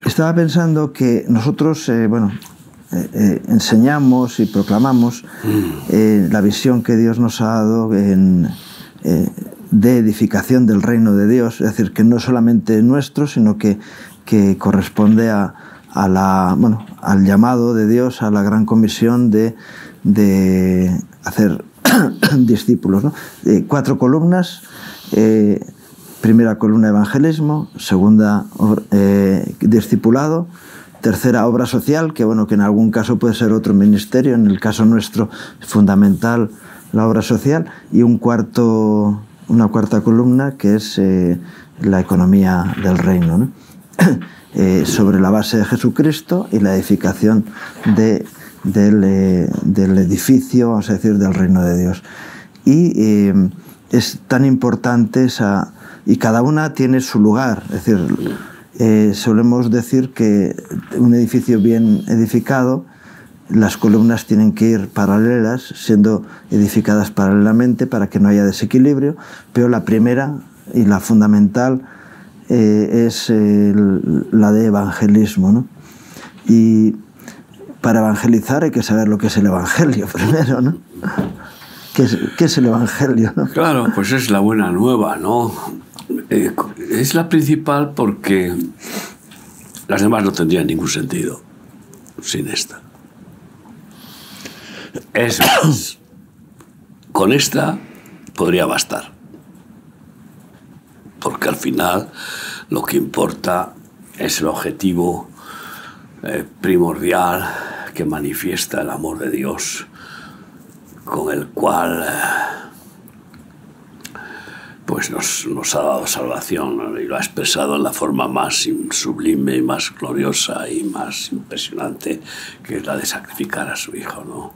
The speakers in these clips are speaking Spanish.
estaba pensando que nosotros, enseñamos y proclamamos la visión que Dios nos ha dado de edificación del reino de Dios, es decir, que no es solamente nuestro, sino que corresponde al llamado de Dios, a la gran comisión de hacer discípulos, ¿no? 4 columnas. Primera columna, evangelismo. Segunda, discipulado. Tercera, obra social, que en algún caso puede ser otro ministerio. En el caso nuestro es fundamental la obra social. Y una cuarta columna, que es la economía del reino, ¿no? Sobre la base de Jesucristo y la edificación del edificio, vamos a decir, del reino de Dios. Y es tan importante y cada una tiene su lugar. Es decir, solemos decir que un edificio bien edificado, las columnas tienen que ir paralelas, siendo edificadas paralelamente para que no haya desequilibrio, pero la primera y la fundamental es la de evangelismo, ¿no? Y para evangelizar hay que saber lo que es el evangelio primero, ¿no? ¿Qué es el evangelio, no? Claro, pues es la buena nueva, ¿no? Es la principal porque las demás no tendrían ningún sentido sin esta. Es más, con esta podría bastar. Porque al final lo que importa es el objetivo primordial que manifiesta el amor de Dios, con el cual pues nos ha dado salvación, ¿no? Y lo ha expresado en la forma más sublime y más gloriosa y más impresionante, que es la de sacrificar a su Hijo, ¿no?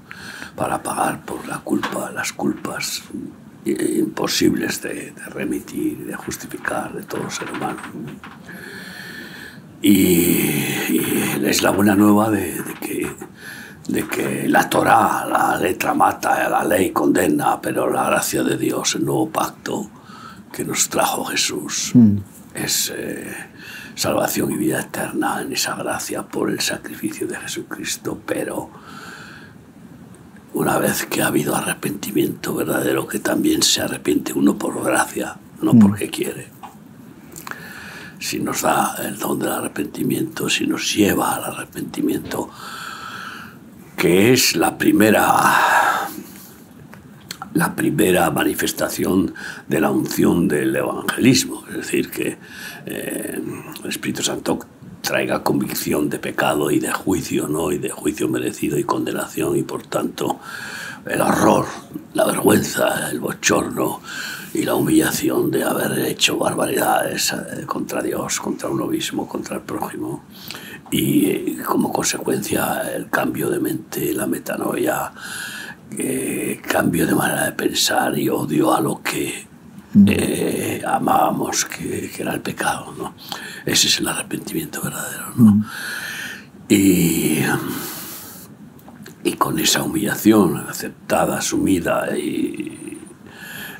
Para pagar por las culpas imposibles de remitir, de justificar de todo ser humano. Y es la buena nueva de que la Torá, la letra mata, la ley condena, pero la gracia de Dios, el nuevo pacto que nos trajo Jesús, es salvación y vida eterna en esa gracia por el sacrificio de Jesucristo. Pero una vez que ha habido arrepentimiento verdadero, que también se arrepiente uno por gracia, no porque quiere. Si nos da el don del arrepentimiento, si nos lleva al arrepentimiento, que es la primera manifestación de la unción del evangelismo. Es decir, que el Espíritu Santo traiga convicción de pecado y de juicio, ¿no? Y de juicio merecido y condenación, y por tanto el horror, la vergüenza, el bochorno y la humillación de haber hecho barbaridades contra Dios, contra uno mismo, contra el prójimo. Y como consecuencia el cambio de mente, la metanoia, cambio de manera de pensar y odio a lo que amábamos, que era el pecado, ¿no? Ese es el arrepentimiento verdadero, ¿no? Y con esa humillación aceptada, asumida, y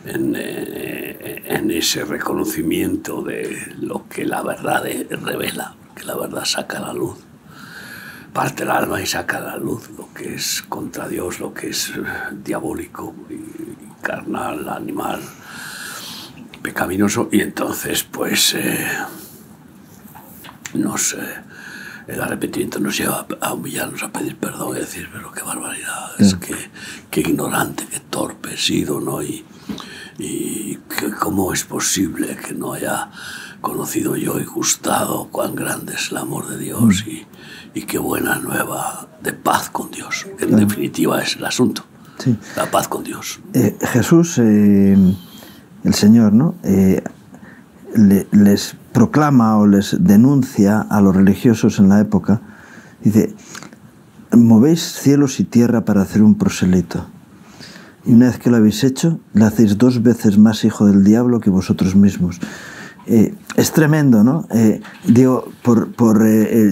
en ese reconocimiento de lo que la verdad revela, que la verdad saca a la luz, parte el alma y saca a la luz lo que es contra Dios, lo que es diabólico y carnal, animal, pecaminoso. Y entonces pues el arrepentimiento nos lleva a humillarnos, a pedir perdón y decir, pero qué barbaridad, es que ignorante, qué torpe he sido, ¿no? Y cómo es posible que no haya conocido yo y gustado cuán grande es el amor de Dios, y qué buena nueva de paz con Dios, que en definitiva es el asunto, la paz con Dios. Jesús, el Señor, ¿no? Les proclama o les denuncia a los religiosos en la época, dice, movéis cielos y tierra para hacer un proselito, y una vez que lo habéis hecho, le hacéis 2 veces más hijo del diablo que vosotros mismos. Es tremendo, ¿no? Digo, por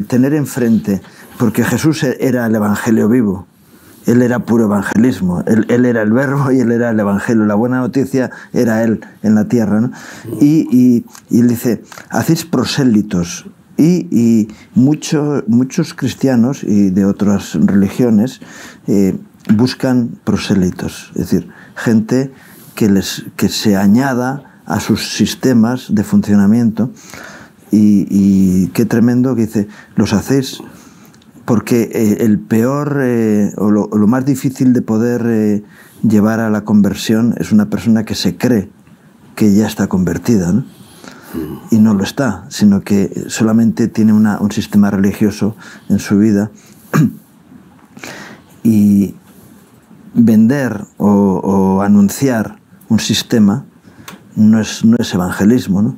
tener enfrente, porque Jesús era el evangelio vivo, él era puro evangelismo, él era el verbo y él era el evangelio, la buena noticia era él en la tierra, ¿no? Y él dice, hacéis prosélitos, Y muchos cristianos y de otras religiones buscan prosélitos, es decir, gente que se añada a sus sistemas de funcionamiento. Y qué tremendo que dice, los hacéis porque el peor o lo más difícil de poder llevar a la conversión es una persona que se cree que ya está convertida, ¿no? Y no lo está, sino que solamente tiene un sistema religioso en su vida. Y vender o anunciar un sistema no es evangelismo, ¿no?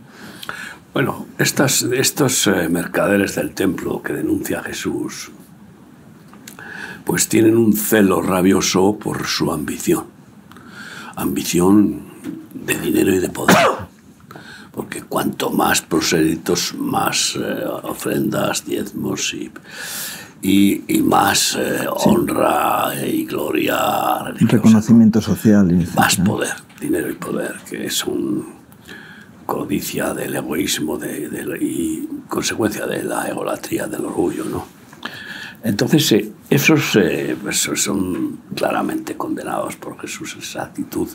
Bueno, estos mercaderes del templo que denuncia Jesús, pues tienen un celo rabioso por su ambición de dinero y de poder. Porque cuanto más prosélitos, más ofrendas, diezmos y más honra y gloria religiosa. Reconocimiento social. Más poder, dinero y poder, que es codicia del egoísmo y consecuencia de la egolatría, del orgullo, ¿no? Entonces, esos son claramente condenados por Jesús, esa actitud.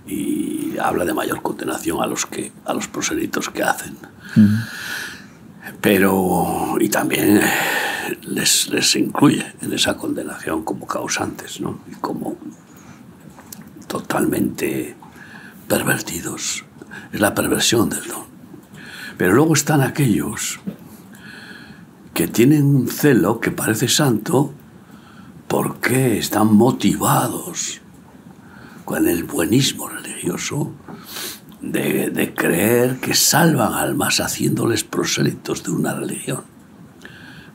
Y habla de mayor condenación a los prosélitos que hacen. Pero, y también les incluye en esa condenación como causantes, ¿no? Y como totalmente pervertidos. Es la perversión del don. Pero luego están aquellos que tienen un celo que parece santo porque están motivados con el buenismo religioso de creer que salvan almas haciéndoles prosélitos de una religión,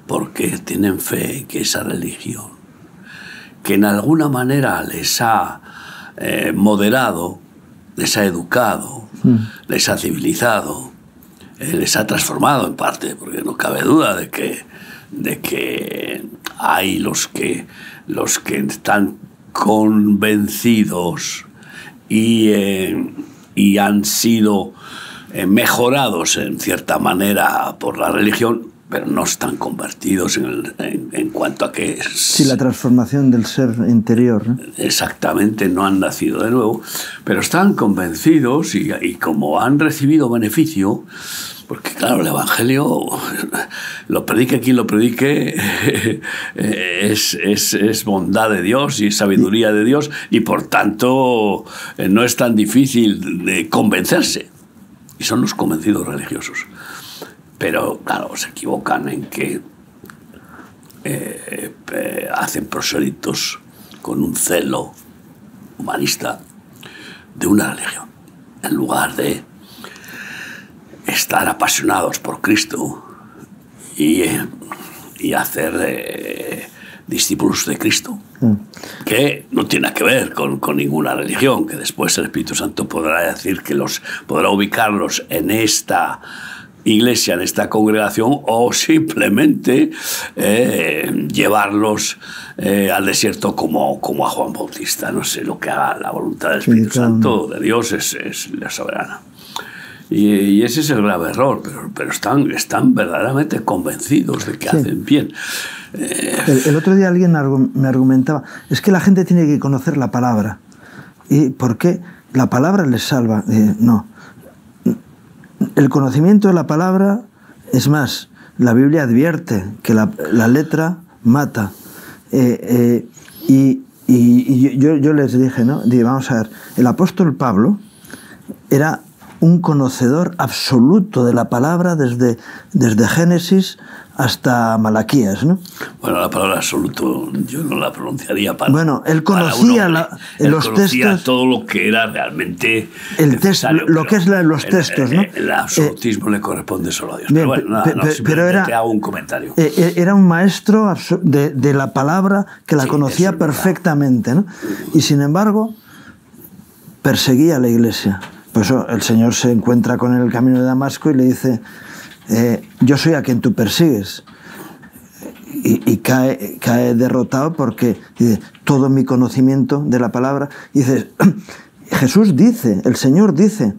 porque tienen fe en que esa religión, que en alguna manera les ha moderado, les ha educado, les ha civilizado, les ha transformado en parte, porque no cabe duda de que hay los que están convencidos y han sido mejorados en cierta manera por la religión, pero no están convertidos en cuanto a que... Sí, la transformación del ser interior, ¿no? Exactamente, no han nacido de nuevo, pero están convencidos y como han recibido beneficio, porque claro, el Evangelio, lo predique quien lo predique, es bondad de Dios y sabiduría de Dios, y por tanto no es tan difícil de convencerse, y son los convencidos religiosos. Pero, claro, se equivocan en que hacen prosélitos con un celo humanista de una religión, en lugar de estar apasionados por Cristo y hacer discípulos de Cristo, que no tiene nada que ver con ninguna religión, que después el Espíritu Santo podrá decir que podrá ubicarlos en esta iglesia, en esta congregación, o simplemente llevarlos al desierto como a Juan Bautista. No sé lo que haga la voluntad del Espíritu Santo de Dios, es la soberana. Y ese es el grave error, pero están verdaderamente convencidos de que hacen bien. El otro día alguien me argumentaba, es que la gente tiene que conocer la palabra. ¿Y por qué? La palabra les salva. No. El conocimiento de la palabra, es más, la Biblia advierte que la letra mata. Y yo les dije, ¿no? Vamos a ver, el apóstol Pablo era un conocedor absoluto de la palabra desde Génesis hasta Malaquías, ¿no? Bueno, la palabra absoluto yo no la pronunciaría para... Bueno, él conocía los textos... todo lo que era realmente el texto, lo que es los textos, ¿no? El absolutismo le corresponde solo a Dios. Bien, pero bueno, nada, te hago un comentario. Era un maestro de la palabra que la conocía perfectamente, ¿no? Y sin embargo, perseguía a la iglesia. Por eso el Señor se encuentra con él en el camino de Damasco y le dice... yo soy a quien tú persigues, y cae derrotado porque dice, todo mi conocimiento de la palabra, dice, Jesús dice, el Señor dice,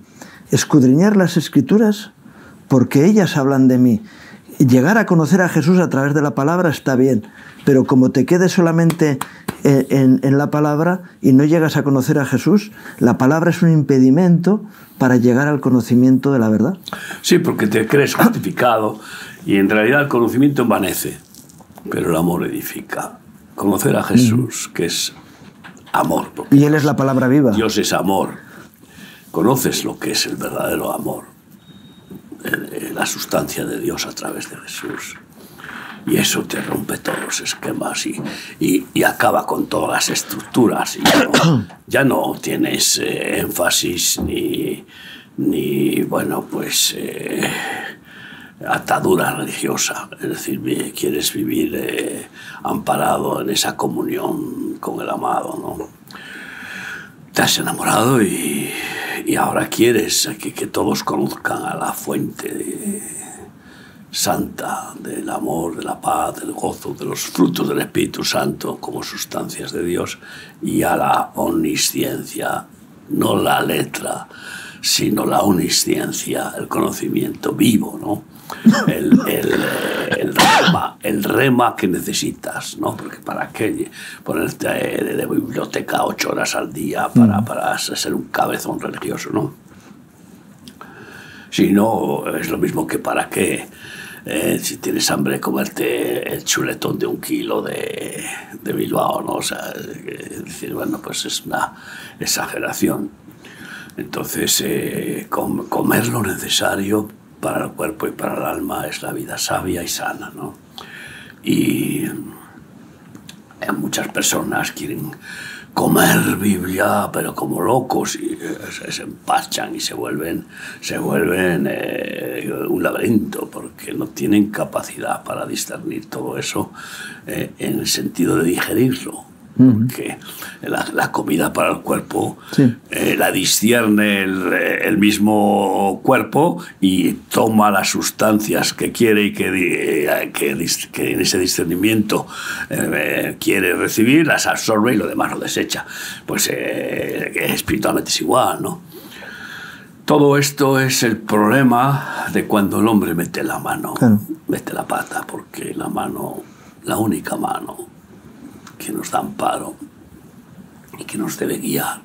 escudriñar las Escrituras porque ellas hablan de mí. llegar a conocer a Jesús a través de la palabra está bien, pero como te quedes solamente en la palabra y no llegas a conocer a Jesús, la palabra es un impedimento para llegar al conocimiento de la verdad. Sí, porque te crees justificado y en realidad el conocimiento envanece, pero el amor edifica. Conocer a Jesús, que es amor. Y Él es la palabra viva. Dios es amor. Conoces lo que es el verdadero amor, la sustancia de Dios a través de Jesús. Y eso te rompe todos los esquemas y acaba con todas las estructuras. Y ya no tienes énfasis ni bueno, pues atadura religiosa. Es decir, quieres vivir amparado en esa comunión con el amado, ¿no? Te has enamorado y ahora quieres que todos conozcan a la fuente santa del amor, de la paz, del gozo, de los frutos del Espíritu Santo como sustancias de Dios, y a la omnisciencia, no la letra, sino la omnisciencia, el conocimiento vivo, ¿no? El rema que necesitas, ¿no? Porque ¿para qué ponerte de biblioteca 8 horas al día para ser un cabezón religioso, ¿no? Si no, es lo mismo que para qué, si tienes hambre, comerte el chuletón de 1 kilo de Bilbao, ¿no? O sea, es decir, bueno, pues es una exageración. Entonces, comer lo necesario para el cuerpo y para el alma es la vida sabia y sana, ¿no? Y muchas personas quieren comer Biblia, pero como locos, y se empachan y se vuelven un laberinto, porque no tienen capacidad para discernir todo eso en el sentido de digerirlo. Porque la comida para el cuerpo la discierne el mismo cuerpo y toma las sustancias que quiere y que en ese discernimiento quiere recibir, las absorbe y lo demás lo desecha. Pues espiritualmente es igual, ¿no? Todo esto es el problema de cuando el hombre mete la mano, mete la pata, porque la mano, la única mano que nos da amparo y que nos debe guiar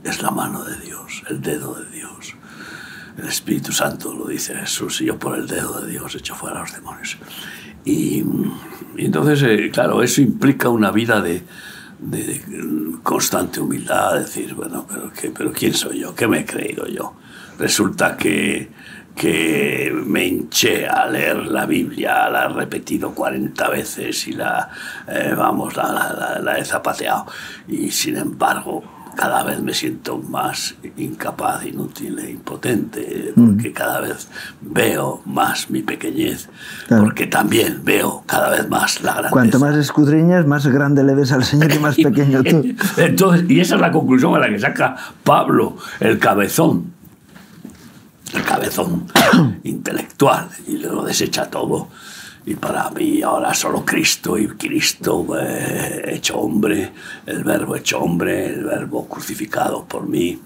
es la mano de Dios, el dedo de Dios. El Espíritu Santo lo dice Jesús, y yo por el dedo de Dios echo fuera a los demonios. Y entonces, claro, eso implica una vida de constante humildad, decir, bueno, pero ¿quién soy yo? ¿Qué me he creído yo? Resulta que me hinché a leer la Biblia, la he repetido 40 veces y la he zapateado. Y sin embargo, cada vez me siento más incapaz, inútil e impotente, porque cada vez veo más mi pequeñez, porque también veo cada vez más la grandeza. Cuanto más escudriñas, más grande le ves al Señor y más pequeño tú. Entonces, y esa es la conclusión a la que saca Pablo, el cabezón intelectual, y lo desecha todo. Y para mí ahora solo Cristo, y Cristo hecho hombre, el Verbo hecho hombre, el Verbo crucificado por mí,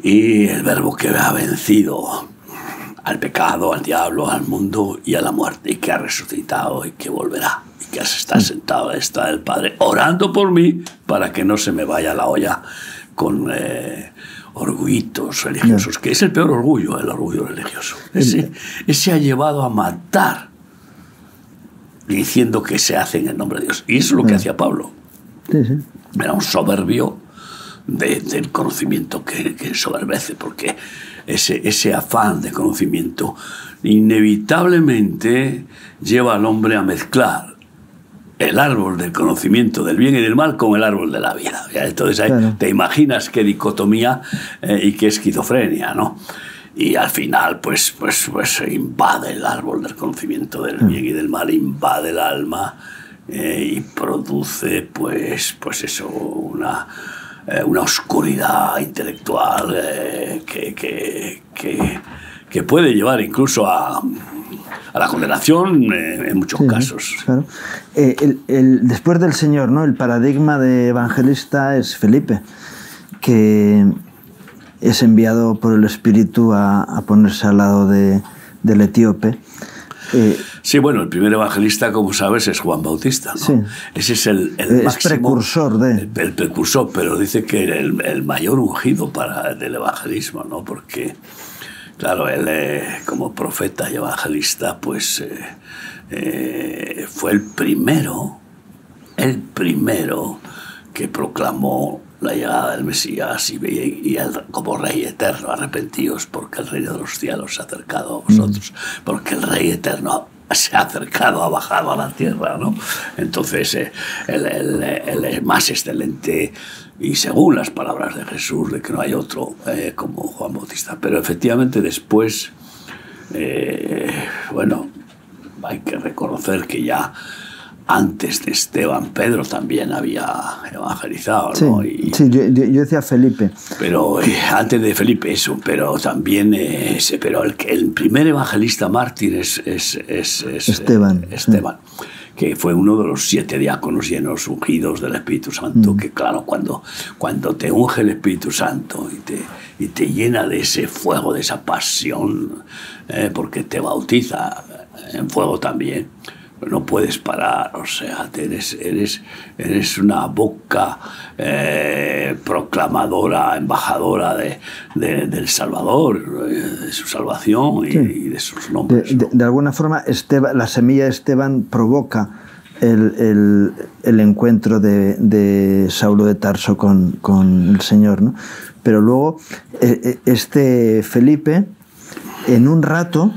y el Verbo que ha vencido al pecado, al diablo, al mundo y a la muerte, y que ha resucitado y que volverá, y que está sentado, está el Padre orando por mí para que no se me vaya la olla con orgullitos religiosos, que es el peor orgullo, el orgullo religioso. Ese ha llevado a matar diciendo que se hace en el nombre de Dios. Y eso es lo que hacía Pablo. Era un soberbio del conocimiento que ensoberbece, porque ese afán de conocimiento inevitablemente lleva al hombre a mezclar el árbol del conocimiento del bien y del mal con el árbol de la vida. Entonces te imaginas qué dicotomía y qué esquizofrenia, ¿no? Y al final pues se invade el árbol del conocimiento del bien y del mal, invade el alma y produce pues eso, una oscuridad intelectual que puede llevar incluso a la condenación en muchos casos. Claro. Después del Señor, ¿no? El paradigma de evangelista es Felipe, que es enviado por el Espíritu a ponerse al lado de del etíope. Sí, bueno, el primer evangelista, como sabes, es Juan Bautista, ¿no? Sí. Ese es el máximo, precursor de... El precursor, pero dice que el mayor ungido del evangelismo, ¿no? Porque, claro, él como profeta y evangelista, pues fue el primero que proclamó la llegada del Mesías y como Rey eterno, arrepentíos porque el reino de los cielos se ha acercado a vosotros, porque el Rey eterno se ha acercado, ha bajado a la tierra, ¿no? Entonces, el más excelente, y según las palabras de Jesús, de que no hay otro como Juan Bautista. Pero efectivamente después, bueno, hay que reconocer que ya antes de Esteban, Pedro también había evangelizado, ¿no? Sí, yo decía Felipe. Pero antes de Felipe eso, pero también pero el primer evangelista mártir es Esteban. Que fue uno de los 7 diáconos llenos, ungidos del Espíritu Santo, que claro, cuando te unge el Espíritu Santo y te llena de ese fuego, de esa pasión, porque te bautiza en fuego también, no puedes parar, o sea, eres una boca proclamadora, embajadora del Salvador, de su salvación y de sus nombres. De alguna forma, la semilla de Esteban provoca el encuentro de Saulo de Tarso con el Señor, ¿no? Pero luego, este Felipe, en un rato,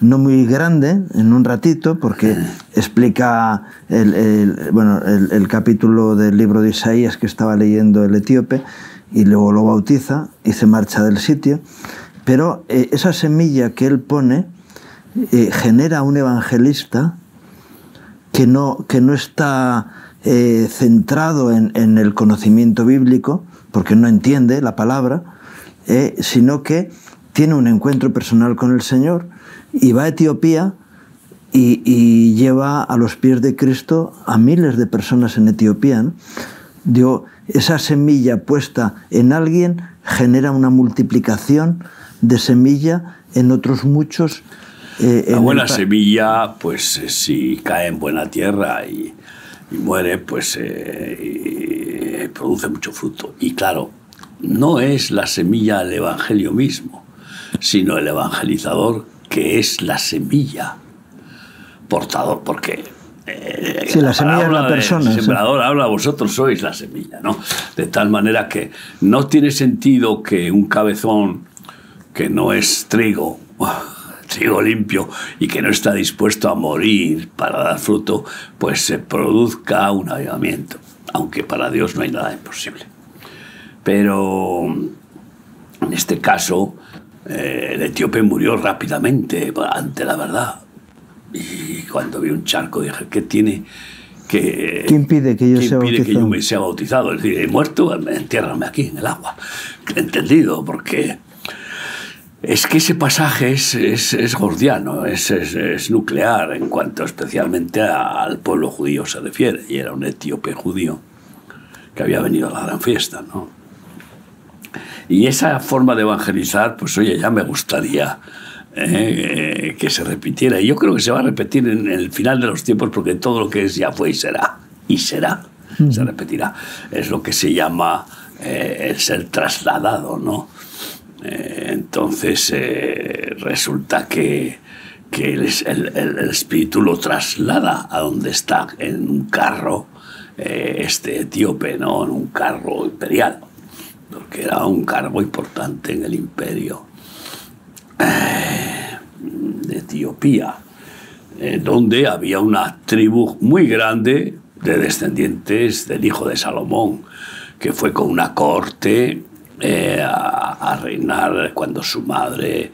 no muy grande, en un ratito, porque explica el capítulo del libro de Isaías que estaba leyendo el etíope, y luego lo bautiza y se marcha del sitio. Pero esa semilla que él pone genera un evangelista que no está centrado en el conocimiento bíblico, porque no entiende la palabra, sino que tiene un encuentro personal con el Señor, y va a Etiopía y lleva a los pies de Cristo a miles de personas en Etiopía, ¿no? Esa semilla puesta en alguien genera una multiplicación de semilla en otros muchos. La buena semilla, pues si cae en buena tierra y muere, pues produce mucho fruto. Y claro, no es la semilla el evangelio mismo, sino el evangelizador, que es la semilla portador, porque la semilla es la persona. El sembrador habla, vosotros sois la semilla, ¿no? De tal manera que no tiene sentido que un cabezón que no es trigo limpio y que no está dispuesto a morir para dar fruto, pues se produzca un avivamiento, aunque para Dios no hay nada imposible. Pero en este caso, el etíope murió rápidamente ante la verdad. Y cuando vi un charco dije, ¿qué tiene que... ¿Quién pide que yo me sea bautizado? Es decir, he muerto, entiérrame aquí en el agua. Entendido, porque es que ese pasaje es gordiano, es nuclear en cuanto especialmente al pueblo judío se refiere. Y era un etíope judío que había venido a la gran fiesta, ¿no? Y esa forma de evangelizar, pues oye, ya me gustaría que se repitiera. Y yo creo que se va a repetir en el final de los tiempos, porque todo lo que es ya fue y será. Y será, se repetirá. Es lo que se llama el ser trasladado, ¿no? Entonces resulta que el espíritu lo traslada a donde está, en un carro este etíope, ¿no? En un carro imperial, porque era un cargo importante en el imperio de Etiopía, donde había una tribu muy grande de descendientes del hijo de Salomón, que fue con una corte a reinar cuando su madre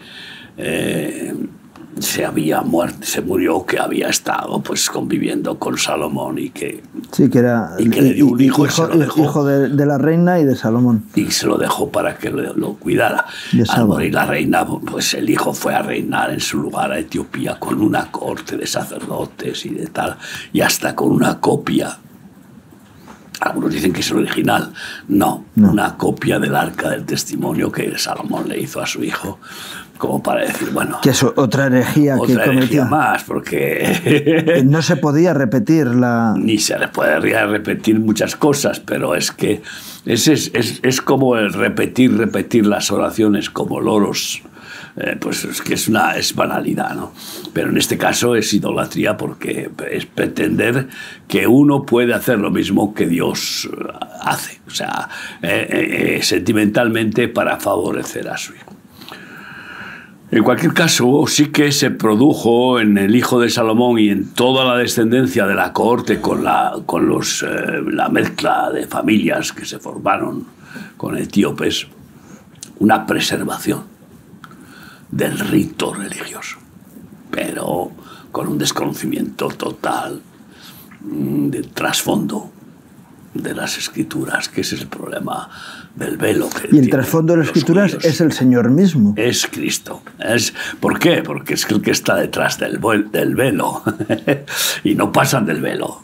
se murió, que había estado pues conviviendo con Salomón y que le dio un hijo, hijo de la reina y de Salomón, y se lo dejó para que lo cuidara. Al morir la reina, pues el hijo fue a reinar en su lugar a Etiopía con una corte de sacerdotes y de tal, y hasta con una copia. Algunos dicen que es el original. No, una copia del arca del testimonio que Salomón le hizo a su hijo como para decir, bueno... Que es otra herejía que cometió. Más, porque... No se podía repetir la... Ni se le podría repetir muchas cosas, pero es que es como el repetir las oraciones como loros. Pues es que es banalidad, ¿no? Pero en este caso es idolatría, porque es pretender que uno puede hacer lo mismo que Dios hace, o sea, sentimentalmente para favorecer a su hijo. En cualquier caso, sí que se produjo en el hijo de Salomón y en toda la descendencia de la cohorte con la mezcla de familias que se formaron con etíopes, una preservación del rito religioso, pero con un desconocimiento total del trasfondo de las escrituras, que ese es el problema del velo. Y el trasfondo de las escrituras es el Señor mismo. Es Cristo. ¿Por qué? Porque es el que está detrás del velo y no pasan del velo.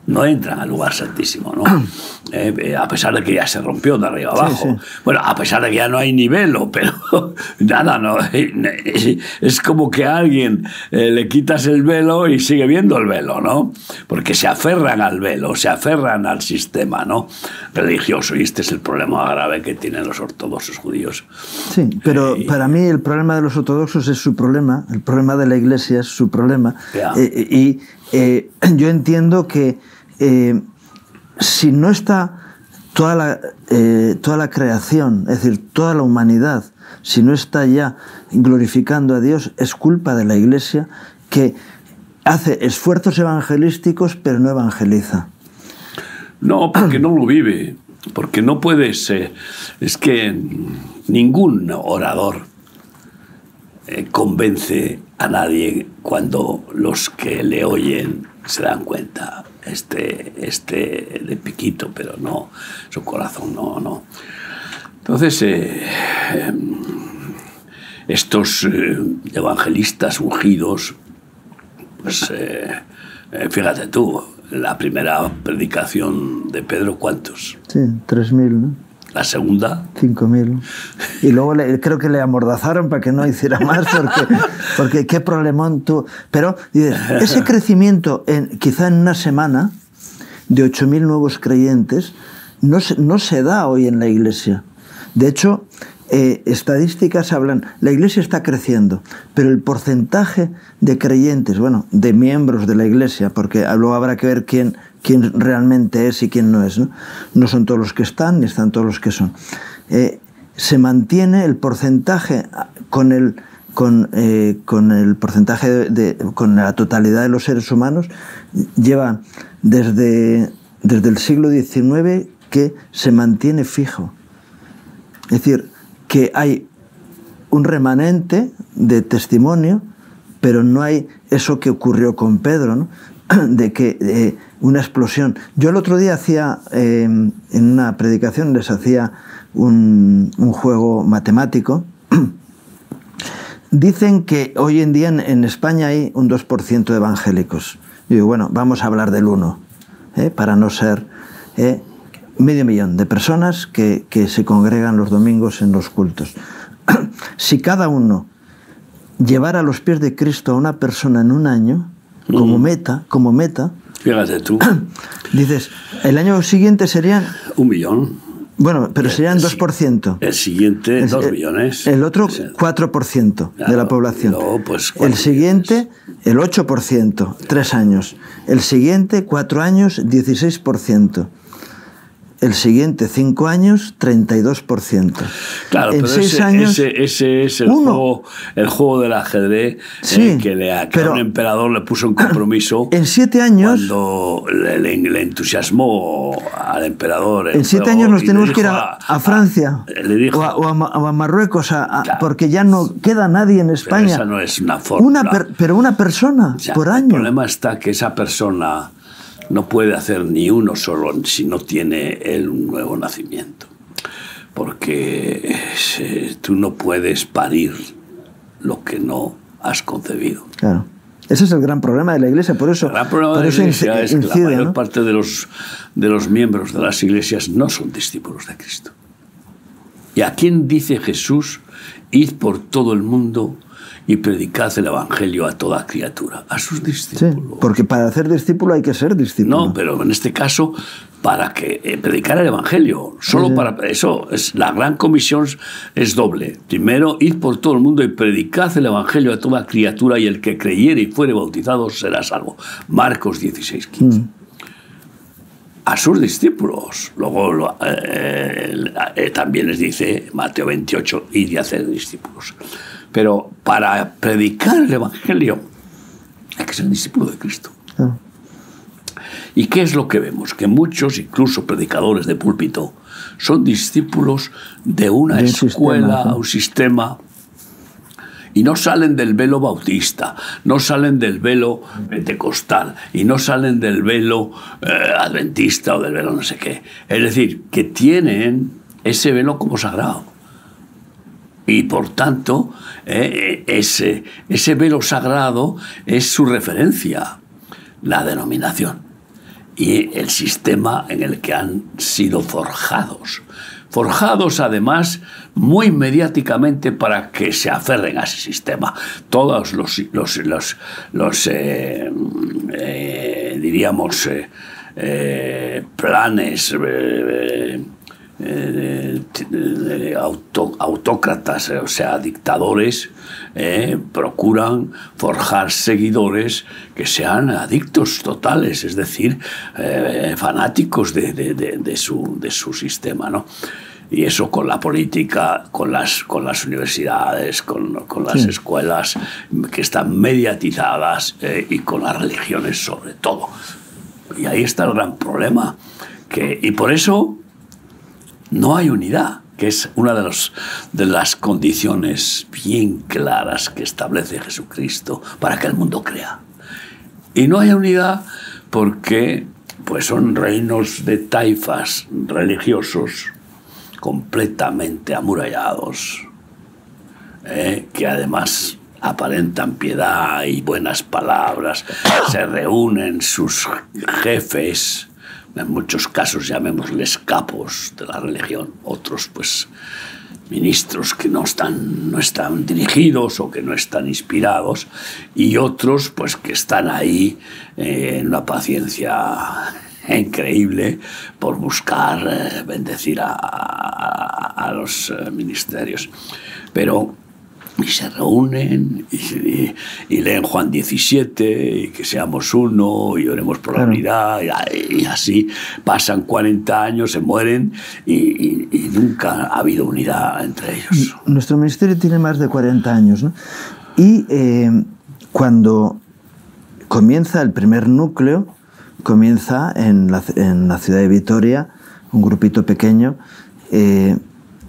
No entran al lugar santísimo, ¿no? A pesar de que ya se rompió de arriba abajo. Sí, sí. Bueno, a pesar de que ya no hay ni velo, pero nada, no. Es como que a alguien le quitas el velo y sigue viendo el velo, ¿no? Porque se aferran al velo, se aferran al sistema, ¿no? Religioso. Y este es el problema grave que tienen los ortodoxos judíos. Sí, pero para mí el problema de los ortodoxos es su problema, el problema de la Iglesia es su problema. Yeah. Yo entiendo que si no está toda la creación, es decir, toda la humanidad, si no está ya glorificando a Dios, es culpa de la Iglesia, que hace esfuerzos evangelísticos pero no evangeliza. No, porque no lo vive, porque no puede ser. Es que ningún orador convence a nadie cuando los que le oyen se dan cuenta. Este de piquito, pero no, su corazón no. Entonces, estos evangelistas ungidos, pues fíjate tú, la primera predicación de Pedro, ¿cuántos? Sí, 3.000, ¿no? La segunda, 5.000. Y luego creo que le amordazaron para que no hiciera más, porque qué problemón tú. Pero ese crecimiento, quizá en una semana, de 8.000 nuevos creyentes, no se da hoy en la Iglesia. De hecho, estadísticas hablan, la Iglesia está creciendo, pero el porcentaje de creyentes, bueno, de miembros de la Iglesia, porque luego habrá que ver quién realmente es y quién no es, ¿no? No son todos los que están, ni están todos los que son. Se mantiene el porcentaje con el porcentaje con la totalidad de los seres humanos, lleva desde el siglo XIX que se mantiene fijo. Es decir, que hay un remanente de testimonio, pero no hay eso que ocurrió con Pedro, ¿no? De que una explosión. Yo el otro día hacía, en una predicación, les hacía un juego matemático. Dicen que hoy en día en España hay un 2% de evangélicos. Yo digo, bueno, vamos a hablar del 1, para no ser 500.000 de personas que se congregan los domingos en los cultos. Si cada uno llevara a los pies de Cristo a una persona en un año, como meta, fíjate tú, dices, el año siguiente serían 1 millón. Bueno, pero serían 2%. El siguiente, 2 millones. El otro, 4% de la población. No, pues el siguiente, el 8%, 3 años. El siguiente, 4 años, 16%. El siguiente, 5 años, 32%. Claro, pero 6 años, ese es el juego del ajedrez, sí, que a un emperador le puso un compromiso. En 7 años... Cuando le entusiasmó al emperador. En 7 años nos tenemos que ir a Francia le dijo, o a Marruecos, claro, porque ya no queda nadie en España. Pero esa no es una fórmula. Pero una persona por año. El problema está que esa persona no puede hacer ni uno solo si no tiene él un nuevo nacimiento. Porque tú no puedes parir lo que no has concebido. Claro. Ese es el gran problema de la Iglesia, por eso, el gran problema de la Iglesia es que la mayor parte de los miembros de las iglesias no son discípulos de Cristo. ¿Y a quién dice Jesús id por todo el mundo y predicad el Evangelio a toda criatura, a sus discípulos. Sí, porque para ser discípulo hay que ser discípulo. No, pero en este caso, para que predicar el Evangelio, solo sí. Para eso, la gran comisión es doble. Primero, id por todo el mundo y predicad el Evangelio a toda criatura, y el que creyere y fuere bautizado será salvo. Marcos 16:15. A sus discípulos. Luego también les dice Mateo 28, id y hacer discípulos. Pero para predicar el Evangelio hay que ser discípulo de Cristo. ¿Y qué es lo que vemos? Que muchos, incluso predicadores de púlpito, son discípulos de una escuela, un sistema, y no salen del velo bautista, no salen del velo pentecostal, y no salen del velo adventista o del velo no sé qué. Es decir, que tienen ese velo como sagrado. Y por tanto, ese velo sagrado es su referencia, la denominación y el sistema en el que han sido forjados. Forjados, además, muy mediáticamente para que se aferren a ese sistema. Todos diríamos, planes autócratas, o sea, dictadores, procuran forjar seguidores que sean adictos totales, es decir, fanáticos de su sistema, ¿no? Y eso con la política, con las universidades, con las escuelas que están mediatizadas, y con las religiones sobre todo. Y ahí está el gran problema. Y por eso no hay unidad, que es una de las condiciones bien claras que establece Jesucristo para que el mundo crea. Y no hay unidad porque pues son reinos de taifas religiosos completamente amurallados, que además aparentan piedad y buenas palabras. Se reúnen sus jefes, en muchos casos llamémosles capos de la religión, otros pues ministros que no están dirigidos o que no están inspirados, y otros pues que están ahí en una paciencia increíble por buscar bendecir a los ministerios. Pero y se reúnen y leen Juan 17 y que seamos uno y oremos por la unidad, y así pasan 40 años, se mueren y nunca ha habido unidad entre ellos. Nuestro ministerio tiene más de 40 años, ¿no? Y cuando comienza el primer núcleo, comienza en la ciudad de Vitoria, un grupito pequeño,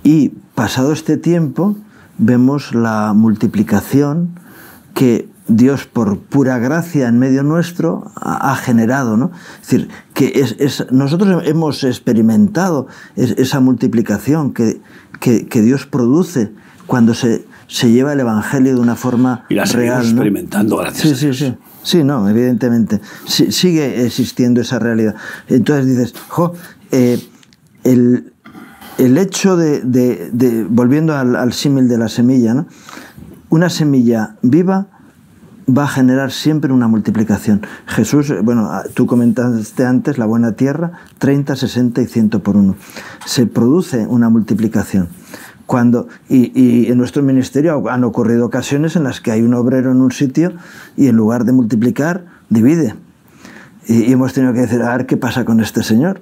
y pasado este tiempo vemos la multiplicación que Dios, por pura gracia en medio nuestro, ha generado, ¿no? Es decir, que nosotros hemos experimentado esa multiplicación que Dios produce cuando se lleva el Evangelio de una forma y la real, ¿no? Experimentando, gracias a Dios. Sí, no, evidentemente. Sigue existiendo esa realidad. Entonces dices, el hecho volviendo al símil de la semilla, ¿no? Una semilla viva va a generar siempre una multiplicación. Jesús, bueno, tú comentaste antes la buena tierra, 30, 60 y 100 por uno. Se produce una multiplicación. Y en nuestro ministerio han ocurrido ocasiones en las que hay un obrero en un sitio y en lugar de multiplicar, divide. Y hemos tenido que decir, a ver qué pasa con este señor.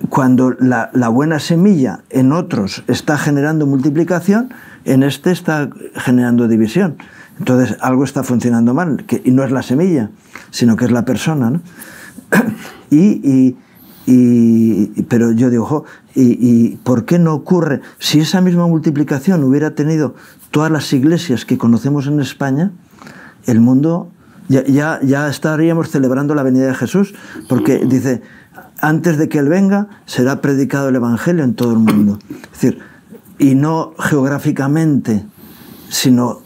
Cuando la buena semilla en otros está generando multiplicación, en este está generando división. Entonces algo está funcionando mal, y no es la semilla, sino que es la persona, ¿no? Pero yo digo, ¿y por qué no ocurre? Si esa misma multiplicación hubiera tenido todas las iglesias que conocemos en España, el mundo ya estaríamos celebrando la venida de Jesús, porque dice, antes de que Él venga, será predicado el Evangelio en todo el mundo. Es decir, y no geográficamente, sino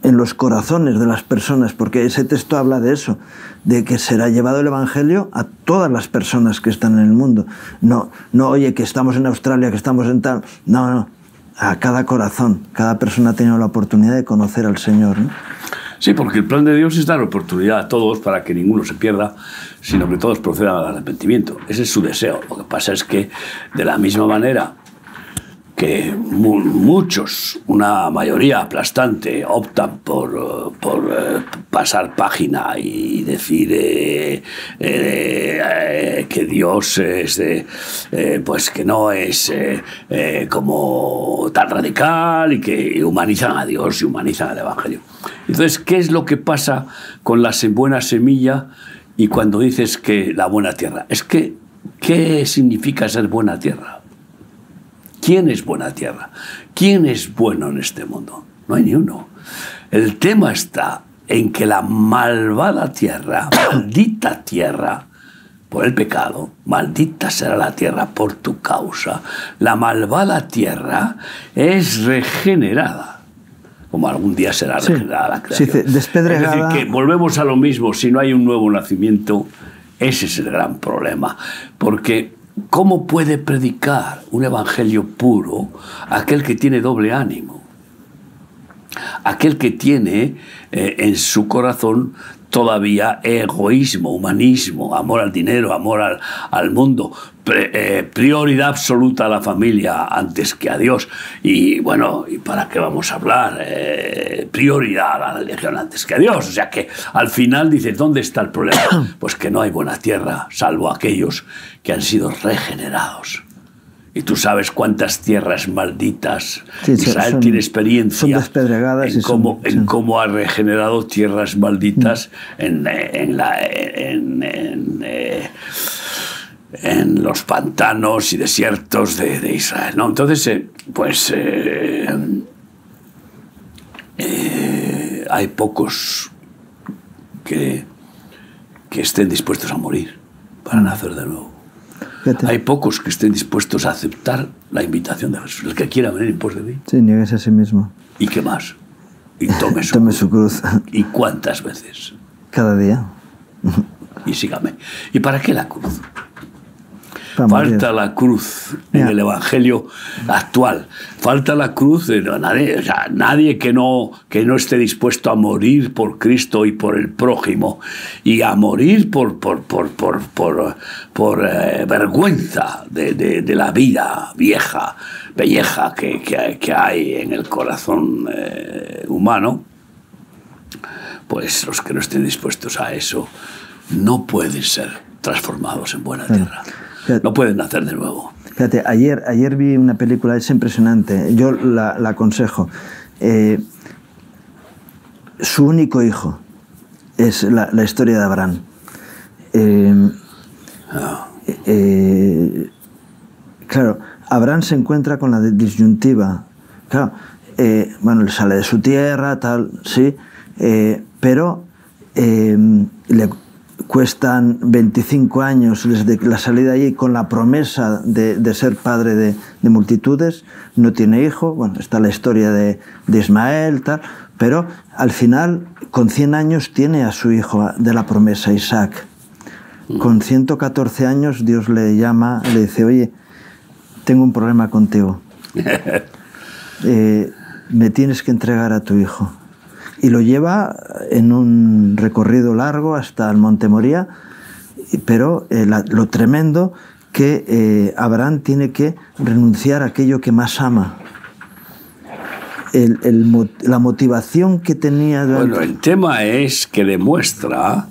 en los corazones de las personas, porque ese texto habla de eso, de que será llevado el Evangelio a todas las personas que están en el mundo. No, oye, que estamos en Australia, que estamos en tal... No, a cada corazón. Cada persona ha tenido la oportunidad de conocer al Señor, ¿no? Sí, porque el plan de Dios es dar oportunidad a todos para que ninguno se pierda, sino que todos procedan al arrepentimiento. Ese es su deseo. Lo que pasa es que, de la misma manera que muchos, una mayoría aplastante, optan por pasar página y decir que Dios es pues que no es como tan radical, y que humanizan a Dios y humanizan el Evangelio. Entonces, ¿qué es lo que pasa con la buena semilla y cuando dices que la buena tierra? Es que, ¿qué significa ser buena tierra? ¿Quién es buena tierra? ¿Quién es bueno en este mundo? No hay ni uno. El tema está en que la malvada tierra, maldita tierra, por el pecado, maldita será la tierra por tu causa, la malvada tierra es regenerada, como algún día será regenerada la creación. Sí, despedregada. Es decir, que volvemos a lo mismo. Si no hay un nuevo nacimiento, ese es el gran problema. Porque ¿cómo puede predicar un evangelio puro aquel que tiene doble ánimo? Aquel que tiene en su corazón todavía egoísmo, humanismo, amor al dinero, amor al mundo, prioridad absoluta a la familia antes que a Dios. Y bueno, ¿y para qué vamos a hablar? Prioridad a la religión antes que a Dios. O sea que al final dices, ¿dónde está el problema? Pues que no hay buena tierra, salvo aquellos que han sido regenerados. Y tú sabes cuántas tierras malditas. Sí, Israel tiene experiencia son despedregadas en cómo ha regenerado tierras malditas en los pantanos y desiertos de Israel, ¿no? Entonces, hay pocos que estén dispuestos a morir para nacer de nuevo. Fíjate. Hay pocos que estén dispuestos a aceptar la invitación de Jesús. El que quiera venir en pos de mí. Sí, niegues a sí mismo. ¿Y qué más? Y tome su cruz. ¿Y cuántas veces? Cada día. Y sígame. ¿Y para qué la cruz? Para Falta morir. la cruz en el Evangelio actual. Falta la cruz de nadie, o sea, nadie que no esté dispuesto a morir por Cristo y por el prójimo, y a morir por vergüenza de la vida vieja, pelleja que hay en el corazón humano. Pues los que no estén dispuestos a eso no pueden ser transformados en buena tierra. No pueden nacer de nuevo. Fíjate, ayer vi una película, es impresionante, yo la aconsejo. Su único hijo es la historia de Abraham. Claro, Abraham se encuentra con la disyuntiva. Claro, bueno, él sale de su tierra, tal, sí, pero le cuestan 25 años desde la salida allí con la promesa de ser padre de multitudes, no tiene hijo, bueno, está la historia de Ismael, tal, pero al final, con 100 años, tiene a su hijo de la promesa, Isaac. Con 114 años, Dios le llama, le dice, oye, tengo un problema contigo. Me tienes que entregar a tu hijo. Y lo lleva en un recorrido largo hasta el Monte Moría, pero lo tremendo que Abraham tiene que renunciar a aquello que más ama. La motivación que tenía... Bueno, el tema es que demuestra...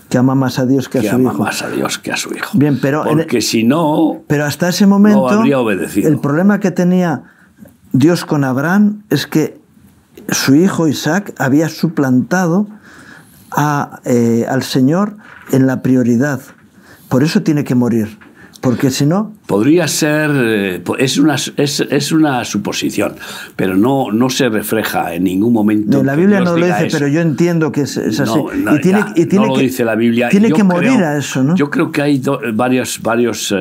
que ama más a Dios que a su hijo. Que ama más a Dios que a su hijo. Bien, pero... Porque si no... Pero hasta ese momento... No habría obedecido. El problema que tenía Dios con Abraham es que su hijo Isaac había suplantado al Señor en la prioridad. Por eso tiene que morir. Porque si no... Podría ser... Es una suposición, pero no se refleja en ningún momento. No, la Biblia no lo dice, pero yo entiendo que es así. No lo dice la Biblia. Tiene que morir a eso, ¿no? Yo creo que hay varios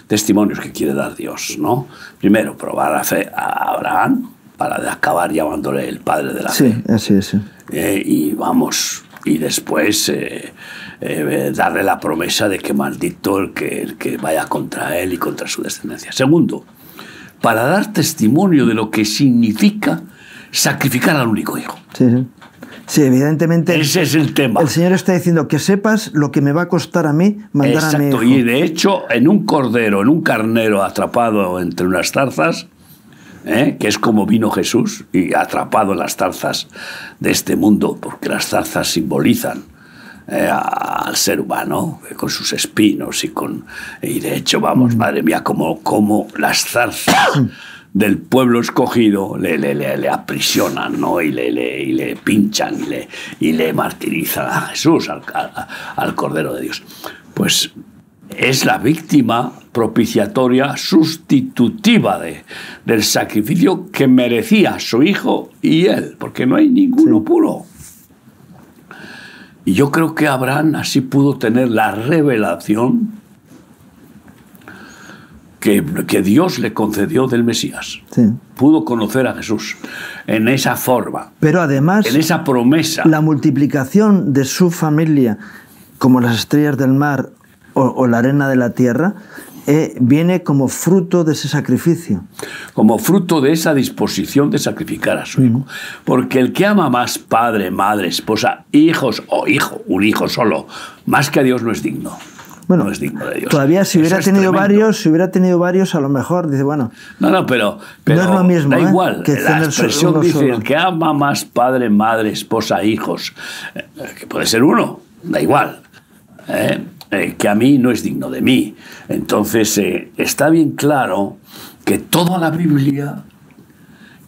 testimonios que quiere dar Dios, ¿no? Primero, probar la fe a Abraham, para acabar llamándole el padre de la fe. Sí, así es. Sí. Y después darle la promesa de que maldito el que vaya contra él y contra su descendencia. Segundo, para dar testimonio de lo que significa sacrificar al único hijo. Sí, sí. Sí, evidentemente. Ese es el tema. El Señor está diciendo que sepas lo que me va a costar a mí mandar a mi hijo. Y de hecho, en un cordero, en un carnero atrapado entre unas zarzas, que es como vino Jesús, y atrapado en las zarzas de este mundo, porque las zarzas simbolizan al ser humano, con sus espinos y de hecho, vamos, madre mía, como las zarzas del pueblo escogido le aprisionan, ¿no? y le pinchan y le martirizan a Jesús, al Cordero de Dios. Pues es la víctima propiciatoria sustitutiva del sacrificio que merecía su hijo y él, porque no hay ninguno puro. Y yo creo que Abraham así pudo tener la revelación que Dios le concedió del Mesías. Sí. Pudo conocer a Jesús en esa forma. Pero además, en esa promesa. La multiplicación de su familia, como las estrellas del mar o la arena de la tierra, viene como fruto de ese sacrificio. Como fruto de esa disposición de sacrificar a su hijo. Porque el que ama más padre, madre, esposa, hijos o hijo, un hijo solo, más que a Dios no es digno. Bueno, no es digno de Dios. Todavía si hubiera tenido varios, a lo mejor dice, bueno. No, pero no es lo mismo, da igual. Que la expresión dice el que ama más padre, madre, esposa, hijos, que puede ser uno, da igual. Que a mí no es digno de mí. Entonces está bien claro que toda la Biblia,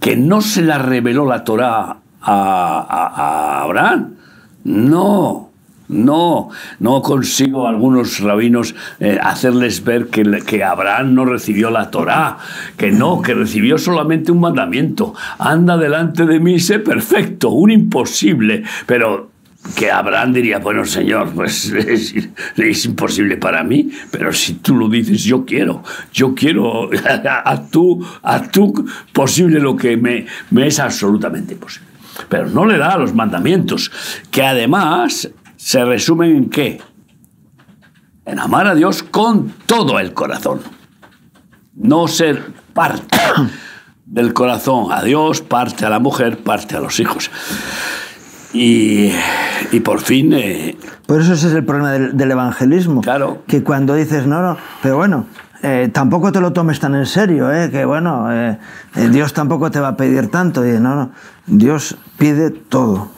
que no se la reveló la Torá a Abraham, no consigo algunos rabinos hacerles ver que Abraham no recibió la Torá, que recibió solamente un mandamiento: anda delante de mí, sé perfecto, un imposible, pero que Abraham diría, bueno, Señor, pues es imposible para mí, pero si tú lo dices, yo quiero, haz tú posible lo que me es absolutamente imposible. Pero no le da los mandamientos, que además se resumen en ¿qué? En amar a Dios con todo el corazón. No ser parte del corazón a Dios, parte a la mujer, parte a los hijos. Y por fin... Por eso ese es el problema del evangelismo. Claro. Que cuando dices, no, pero bueno, tampoco te lo tomes tan en serio, que bueno, Dios tampoco te va a pedir tanto. Y no, Dios pide todo.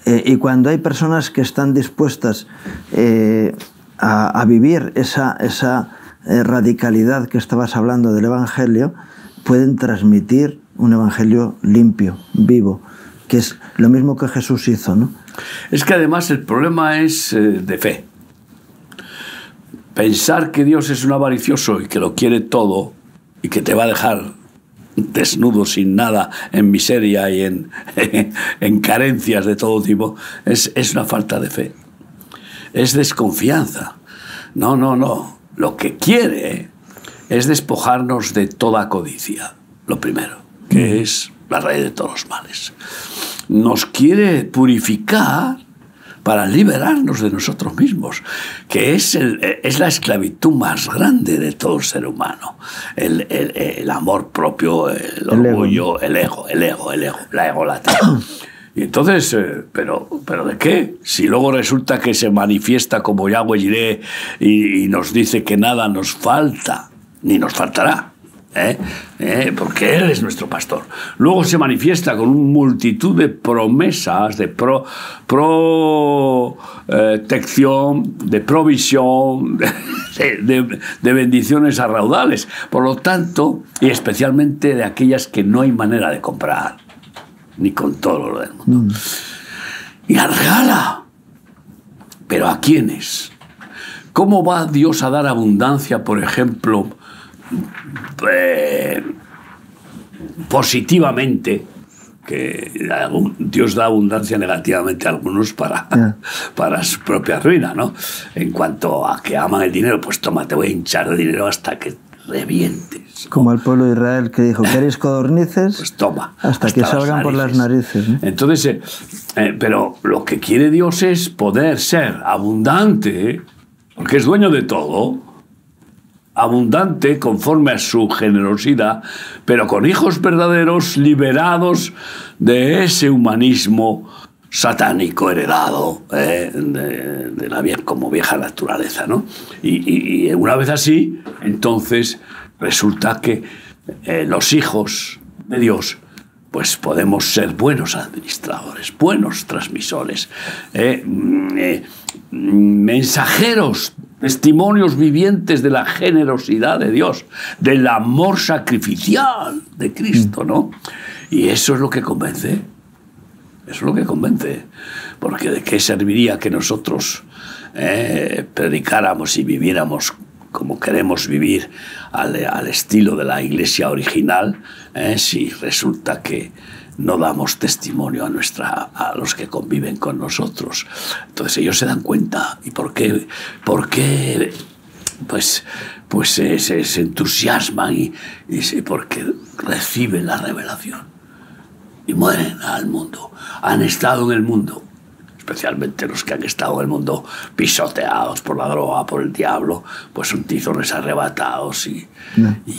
Y cuando hay personas que están dispuestas a vivir esa radicalidad que estabas hablando del evangelio, pueden transmitir un evangelio limpio, vivo, que es lo mismo que Jesús hizo, ¿no? Es que además el problema es de fe. Pensar que Dios es un avaricioso y que lo quiere todo y que te va a dejar desnudo, sin nada, en miseria y en carencias de todo tipo, es una falta de fe. Es desconfianza. No. Lo que quiere es despojarnos de toda codicia, lo primero, que es la raíz de todos los males. Nos quiere purificar para liberarnos de nosotros mismos, que es la esclavitud más grande de todo ser humano. El amor propio, el orgullo, el ego, la egolatría. Y entonces, ¿pero de qué? Si luego resulta que se manifiesta como Yahweh Jireh y nos dice que nada nos falta, ni nos faltará. Porque Él es nuestro pastor. Luego se manifiesta con una multitud de promesas, de protección, de provisión, de bendiciones a raudales. Por lo tanto, y especialmente de aquellas que no hay manera de comprar, ni con todo lo del mundo. Y la regala. ¿Pero a quiénes? ¿Cómo va Dios a dar abundancia, por ejemplo, positivamente, que Dios da abundancia negativamente a algunos para su propia ruina, ¿no? En cuanto a que aman el dinero, pues toma, te voy a hinchar de dinero hasta que revientes, ¿no? Como al pueblo de Israel que dijo, ¿queréis codornices? Pues toma. Hasta que salgan por las narices, ¿no? Entonces, pero lo que quiere Dios es poder ser abundante, porque es dueño de todo, abundante conforme a su generosidad, pero con hijos verdaderos liberados de ese humanismo satánico heredado de la como vieja naturaleza, ¿no? Y una vez así, entonces resulta que los hijos de Dios pues podemos ser buenos administradores, buenos transmisores, mensajeros, testimonios vivientes de la generosidad de Dios, del amor sacrificial de Cristo, ¿no? Y eso es lo que convence. Eso es lo que convence. Porque ¿de qué serviría que nosotros predicáramos y viviéramos como queremos vivir al estilo de la iglesia original, si resulta que no damos testimonio a los que conviven con nosotros? Entonces ellos se dan cuenta. ¿Y por qué? Pues se entusiasman y porque reciben la revelación y mueren al mundo. Han estado en el mundo, especialmente los que han estado en el mundo pisoteados por la droga, por el diablo, pues son tizones arrebatados y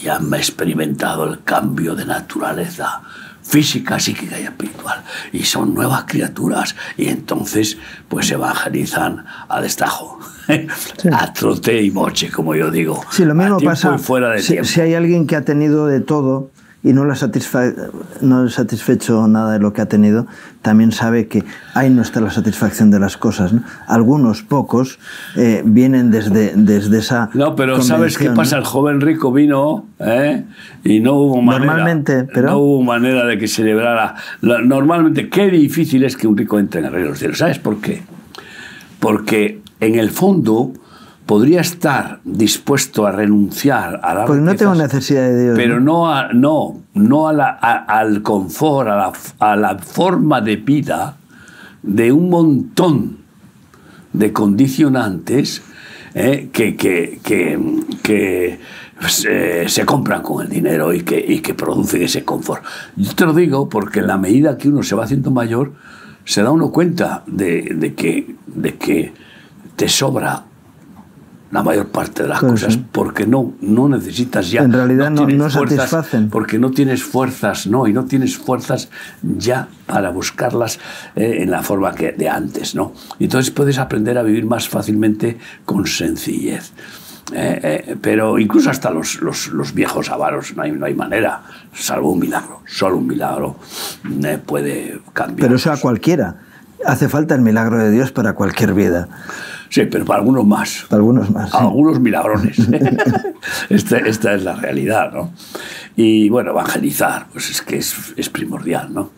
han experimentado el cambio de naturaleza física, psíquica y espiritual, y son nuevas criaturas, y entonces pues evangelizan a destajo, sí, a trote y moche, como yo digo. Sí, lo mismo pasa fuera de si hay alguien que ha tenido de todo y no le ha satisfecho nada de lo que ha tenido, también sabe que ahí no está la satisfacción de las cosas, ¿no? Algunos, pocos, vienen desde esa No, pero ¿sabes qué pasa? El joven rico vino y no hubo manera de que celebrara. Normalmente, qué difícil es que un rico entre en el reino de los cielos. ¿Sabes por qué? Porque en el fondo podría estar dispuesto a renunciar a la Porque no tengo necesidad de Dios. Pero no al confort, a la forma de vida de un montón de condicionantes que se compran con el dinero y que producen ese confort. Yo te lo digo porque en la medida que uno se va haciendo mayor, se da uno cuenta de que te sobra la mayor parte de las cosas, sí, porque no necesitas ya. En realidad no satisfacen. Porque no tienes fuerzas, y no tienes fuerzas ya para buscarlas en la forma de antes, ¿no? Y entonces puedes aprender a vivir más fácilmente con sencillez. Pero incluso hasta los viejos avaros no hay manera, salvo un milagro. Solo un milagro puede cambiar. Pero eso a cualquiera. Hace falta el milagro de Dios para cualquier vida. Sí, pero para algunos más. Para algunos más. Sí. Algunos milagrones. Esta es la realidad, ¿no? Y bueno, evangelizar, pues es que es primordial, ¿no?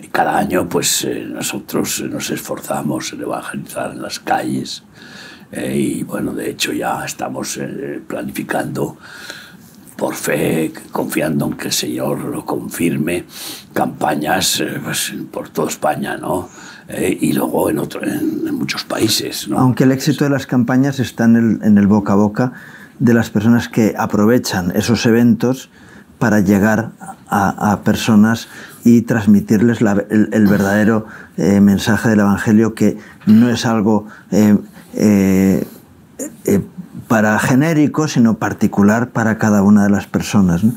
Y cada año, pues nosotros nos esforzamos en evangelizar en las calles. Y bueno, de hecho ya estamos planificando, por fe, confiando en que el Señor lo confirme, campañas pues, por toda España, ¿no? Y luego en muchos países, ¿no? Aunque el éxito de las campañas está en el boca a boca de las personas que aprovechan esos eventos para llegar a personas y transmitirles el verdadero mensaje del Evangelio, que no es algo para genérico, sino particular para cada una de las personas, ¿no?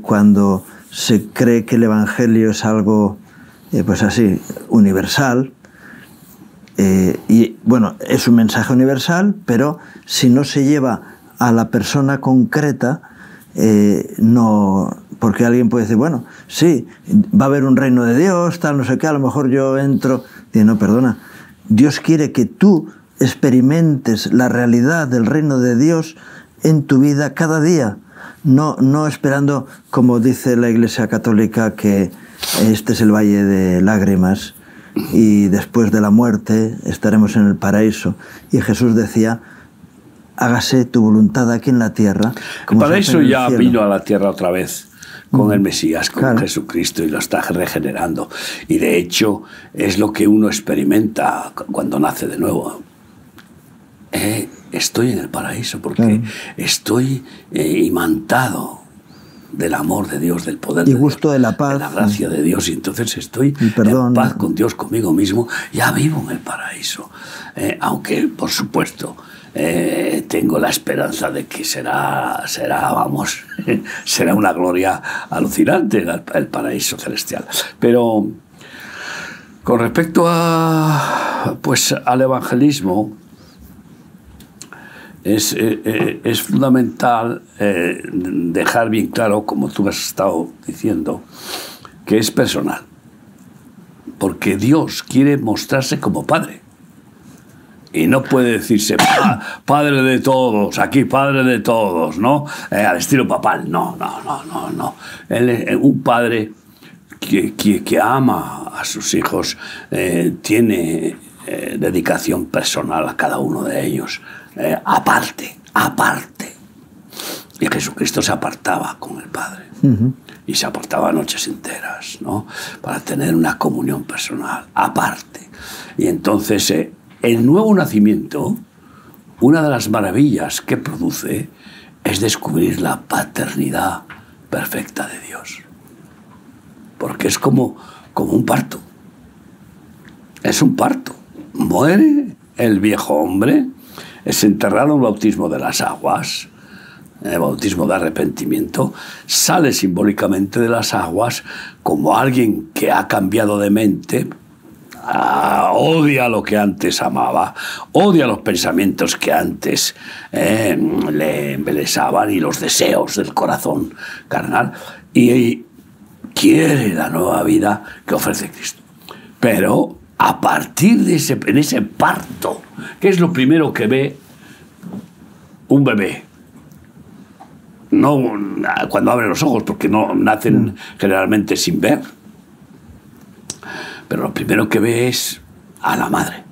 Cuando se cree que el Evangelio es algo pues así, universal, y bueno, es un mensaje universal, pero si no se lleva a la persona concreta, no, porque alguien puede decir, bueno, sí, va a haber un reino de Dios, tal, no sé qué, a lo mejor yo entro, y no, perdona, Dios quiere que tú experimentes la realidad del reino de Dios en tu vida cada día, no esperando, como dice la Iglesia Católica, que este es el valle de lágrimas y después de la muerte estaremos en el paraíso. Y Jesús decía, hágase tu voluntad aquí en la tierra. El paraíso ya vino a la tierra otra vez con el Mesías, con Jesucristo, y lo está regenerando. Y de hecho es lo que uno experimenta cuando nace de nuevo. Estoy en el paraíso porque estoy imantado del amor de Dios, del poder y gusto de la paz, de la gracia de Dios, y entonces estoy en paz con Dios, conmigo mismo, ya vivo en el paraíso. Aunque, por supuesto, tengo la esperanza de que será una gloria alucinante el paraíso celestial. Pero con respecto al evangelismo, es fundamental dejar bien claro, como tú has estado diciendo, que es personal. Porque Dios quiere mostrarse como Padre. Y no puede decirse Padre de todos, aquí Padre de todos, ¿no? Al estilo papal. No. Él es un Padre que ama a sus hijos, tiene dedicación personal a cada uno de ellos. Aparte. Y Jesucristo se apartaba con el Padre. Y se apartaba noches enteras, ¿no? Para tener una comunión personal, aparte. Y entonces, el nuevo nacimiento, una de las maravillas que produce es descubrir la paternidad perfecta de Dios. Porque es como un parto. Es un parto. Muere el viejo hombre, es enterrado en el bautismo de las aguas, el bautismo de arrepentimiento, sale simbólicamente de las aguas como alguien que ha cambiado de mente, odia lo que antes amaba, odia los pensamientos que antes le embelesaban y los deseos del corazón carnal, y quiere la nueva vida que ofrece Cristo. Pero a partir de ese parto, ¿qué es lo primero que ve un bebé? No cuando abre los ojos, porque no nacen generalmente sin ver. Pero lo primero que ve es a la madre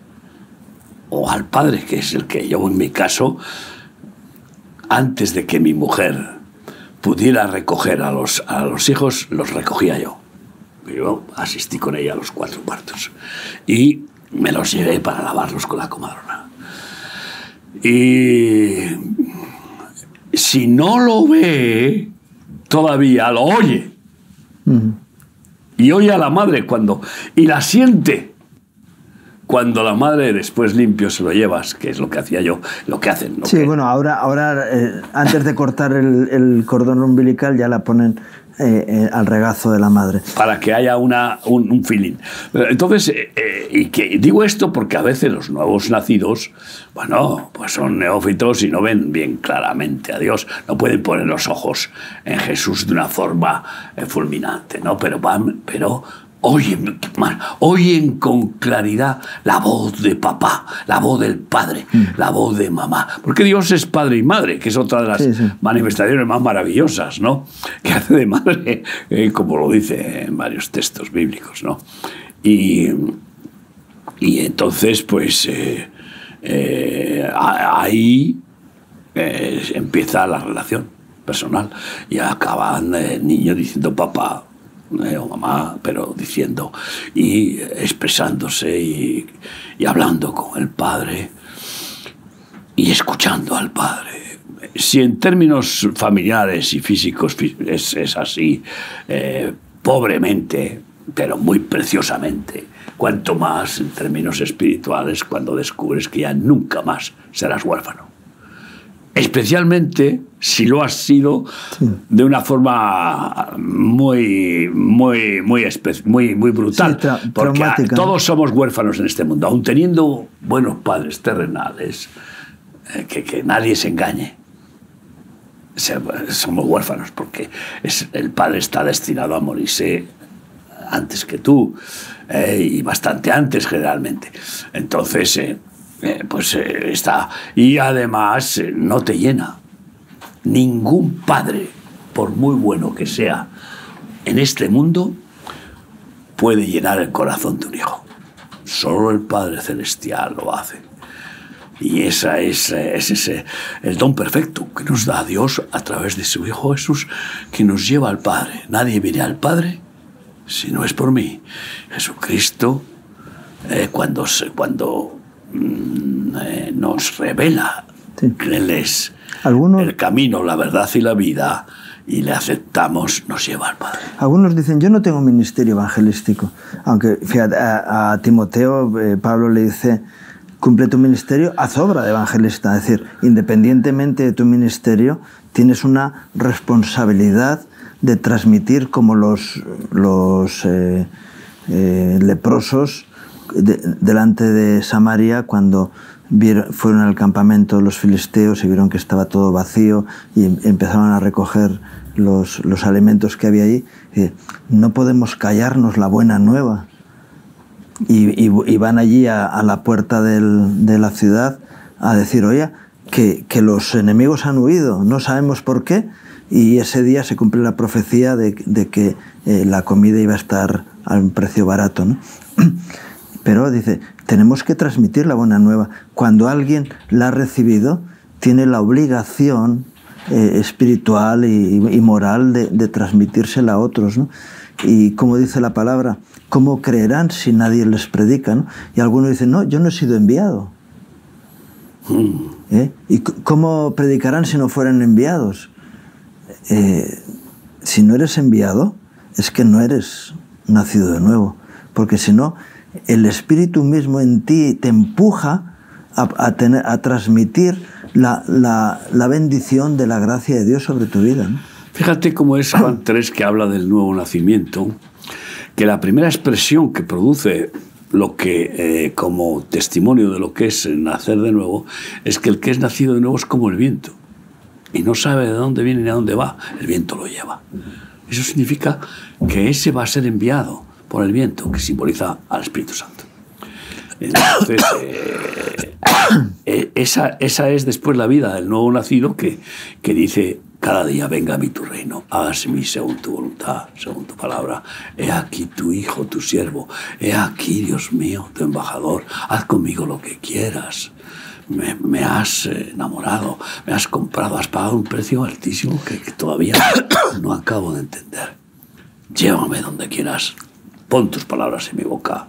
o al padre, que es el que yo, en mi caso, antes de que mi mujer pudiera recoger a los hijos, los recogía yo. Yo asistí con ella a los 4 partos y me los llevé para lavarlos con la comadrona. Y si no lo ve, todavía lo oye. Y oye a la madre y la siente. Cuando la madre, después limpio, se lo llevas, que es lo que hacía yo, lo que hacen. Sí, bueno, ahora antes de cortar el cordón umbilical ya la ponen al regazo de la madre. Para que haya un feeling. Entonces, y que digo esto porque a veces los nuevos nacidos, bueno, pues son neófitos y no ven bien claramente a Dios, no pueden poner los ojos en Jesús de una forma fulminante, ¿no? Pero oyen con claridad la voz de papá, la voz del padre, la voz de mamá. Porque Dios es padre y madre, que es otra de las manifestaciones más maravillosas, ¿no? Que hace de madre, como lo dice en varios textos bíblicos, ¿no? Y entonces, pues, ahí empieza la relación personal y acaban el niño diciendo papá o mamá, pero diciendo y expresándose y hablando con el padre y escuchando al padre. Si en términos familiares y físicos es así, pobremente, pero muy preciosamente, cuanto más en términos espirituales cuando descubres que ya nunca más serás huérfano. Especialmente si lo has sido de una forma muy brutal, porque todos somos huérfanos en este mundo, aun teniendo buenos padres terrenales, que nadie se engañe. Somos huérfanos porque el padre está destinado a morirse antes que tú, y bastante antes generalmente. Entonces está. Y además no te llena. Ningún padre, por muy bueno que sea en este mundo, puede llenar el corazón de un hijo. Solo el Padre Celestial lo hace. Y ese es el don perfecto que nos da Dios a través de su Hijo Jesús, que nos lleva al Padre. Nadie viene al Padre si no es por mí. Jesucristo, cuando nos revela que Él es el camino, la verdad y la vida, y le aceptamos, nos lleva al Padre. Algunos dicen, yo no tengo ministerio evangelístico. Aunque, fíjate, a Timoteo, Pablo le dice, cumple tu ministerio, haz obra de evangelista. Es decir, independientemente de tu ministerio, tienes una responsabilidad de transmitir, como los leprosos delante de Samaria, cuando fueron al campamento los filisteos y vieron que estaba todo vacío y empezaron a recoger los alimentos que había allí. No podemos callarnos la buena nueva. Y van allí a la puerta de la ciudad a decir, oye, que los enemigos han huido, no sabemos por qué. Y ese día se cumple la profecía de que la comida iba a estar a un precio barato, ¿no? Pero dice, tenemos que transmitir la buena nueva. Cuando alguien la ha recibido, tiene la obligación espiritual y moral de transmitírsela a otros, ¿no? Y como dice la palabra, ¿cómo creerán si nadie les predica, ¿no? Y algunos dicen, no, yo no he sido enviado. ¿Y cómo predicarán si no fueran enviados? Si no eres enviado, es que no eres nacido de nuevo, porque si no, el Espíritu mismo en ti te empuja a transmitir la bendición de la gracia de Dios sobre tu vida, ¿no? Fíjate cómo es Juan 3, que habla del nuevo nacimiento, que la primera expresión que produce lo que, como testimonio de lo que es nacer de nuevo, es que el que es nacido de nuevo es como el viento, y no sabe de dónde viene ni a dónde va, el viento lo lleva. Eso significa que ese va a ser enviado por el viento, que simboliza al Espíritu Santo. Entonces, esa es después la vida del nuevo nacido, que dice, cada día venga a mí tu reino, hágase mi según tu voluntad, según tu palabra. He aquí tu hijo, tu siervo, he aquí, Dios mío, tu embajador, haz conmigo lo que quieras. Me has enamorado, me has comprado, has pagado un precio altísimo que todavía no acabo de entender. Llévame donde quieras, pon tus palabras en mi boca,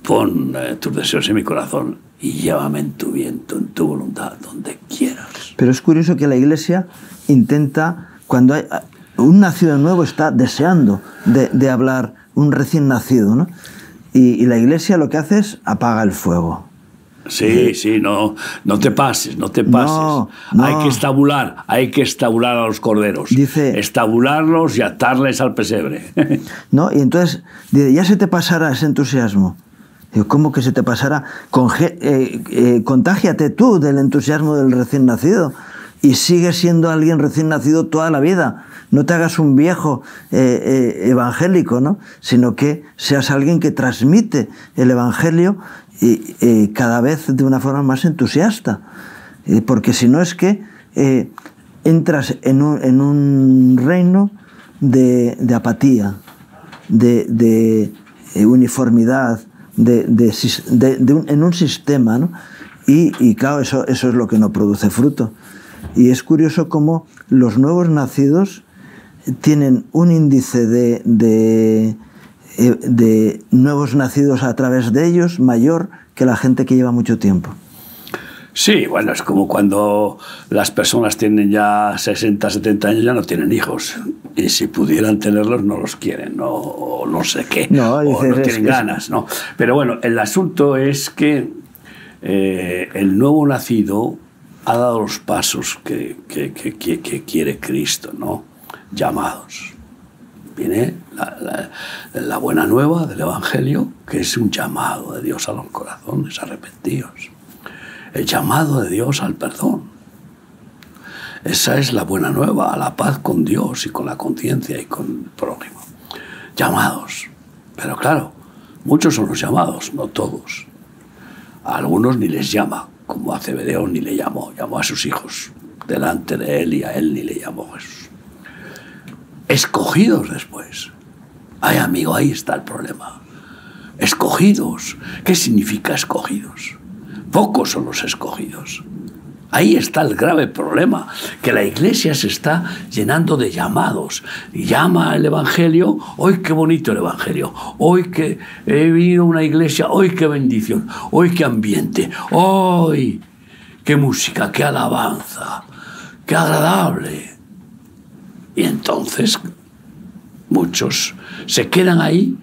pon tus deseos en mi corazón y llévame en tu viento, en tu voluntad, donde quieras. Pero es curioso que la Iglesia intenta, cuando hay un nacido nuevo, está deseando de hablar, un recién nacido, ¿no? Y la Iglesia lo que hace es apaga el fuego. Sí, no te pases. No. Hay que estabular a los corderos. Dice, estabularlos y atarles al pesebre. ¿No? Y entonces, dice, ya se te pasará ese entusiasmo. Digo, ¿cómo que se te pasará? Contágiate tú del entusiasmo del recién nacido y sigue siendo alguien recién nacido toda la vida. No te hagas un viejo evangélico, ¿no? Sino que seas alguien que transmite el evangelio y cada vez de una forma más entusiasta. Porque si no es que entras en un reino de apatía, de uniformidad, en un sistema, ¿no? Y claro, eso es lo que no produce fruto. Y es curioso cómo los nuevos nacidos tienen un índice de nuevos nacidos a través de ellos mayor que la gente que lleva mucho tiempo. Sí, bueno, es como cuando las personas tienen ya 60, 70 años, ya no tienen hijos. Y si pudieran tenerlos, no los quieren, o no sé qué, o no tienen ganas, ¿no? Pero bueno, el asunto es que el nuevo nacido ha dado los pasos que quiere Cristo, ¿no? Llamados. Viene la buena nueva del Evangelio, que es un llamado de Dios a los corazones arrepentidos. El llamado de Dios al perdón. Esa es la buena nueva, a la paz con Dios y con la conciencia y con el prójimo. Llamados. Pero claro, muchos son los llamados, no todos. A algunos ni les llama, como a Zebedeo ni le llamó a sus hijos delante de él y a él ni le llamó Jesús. Escogidos después. Ay, amigo, ahí está el problema. Escogidos. ¿Qué significa escogidos? Pocos son los escogidos. Ahí está el grave problema, que la Iglesia se está llenando de llamados. Llama el Evangelio, ¡hoy qué bonito el Evangelio! ¡Hoy que he venido a una iglesia! ¡Hoy qué bendición! ¡Hoy qué ambiente! ¡Hoy qué música! ¡Qué alabanza! ¡Qué agradable! Y entonces muchos se quedan ahí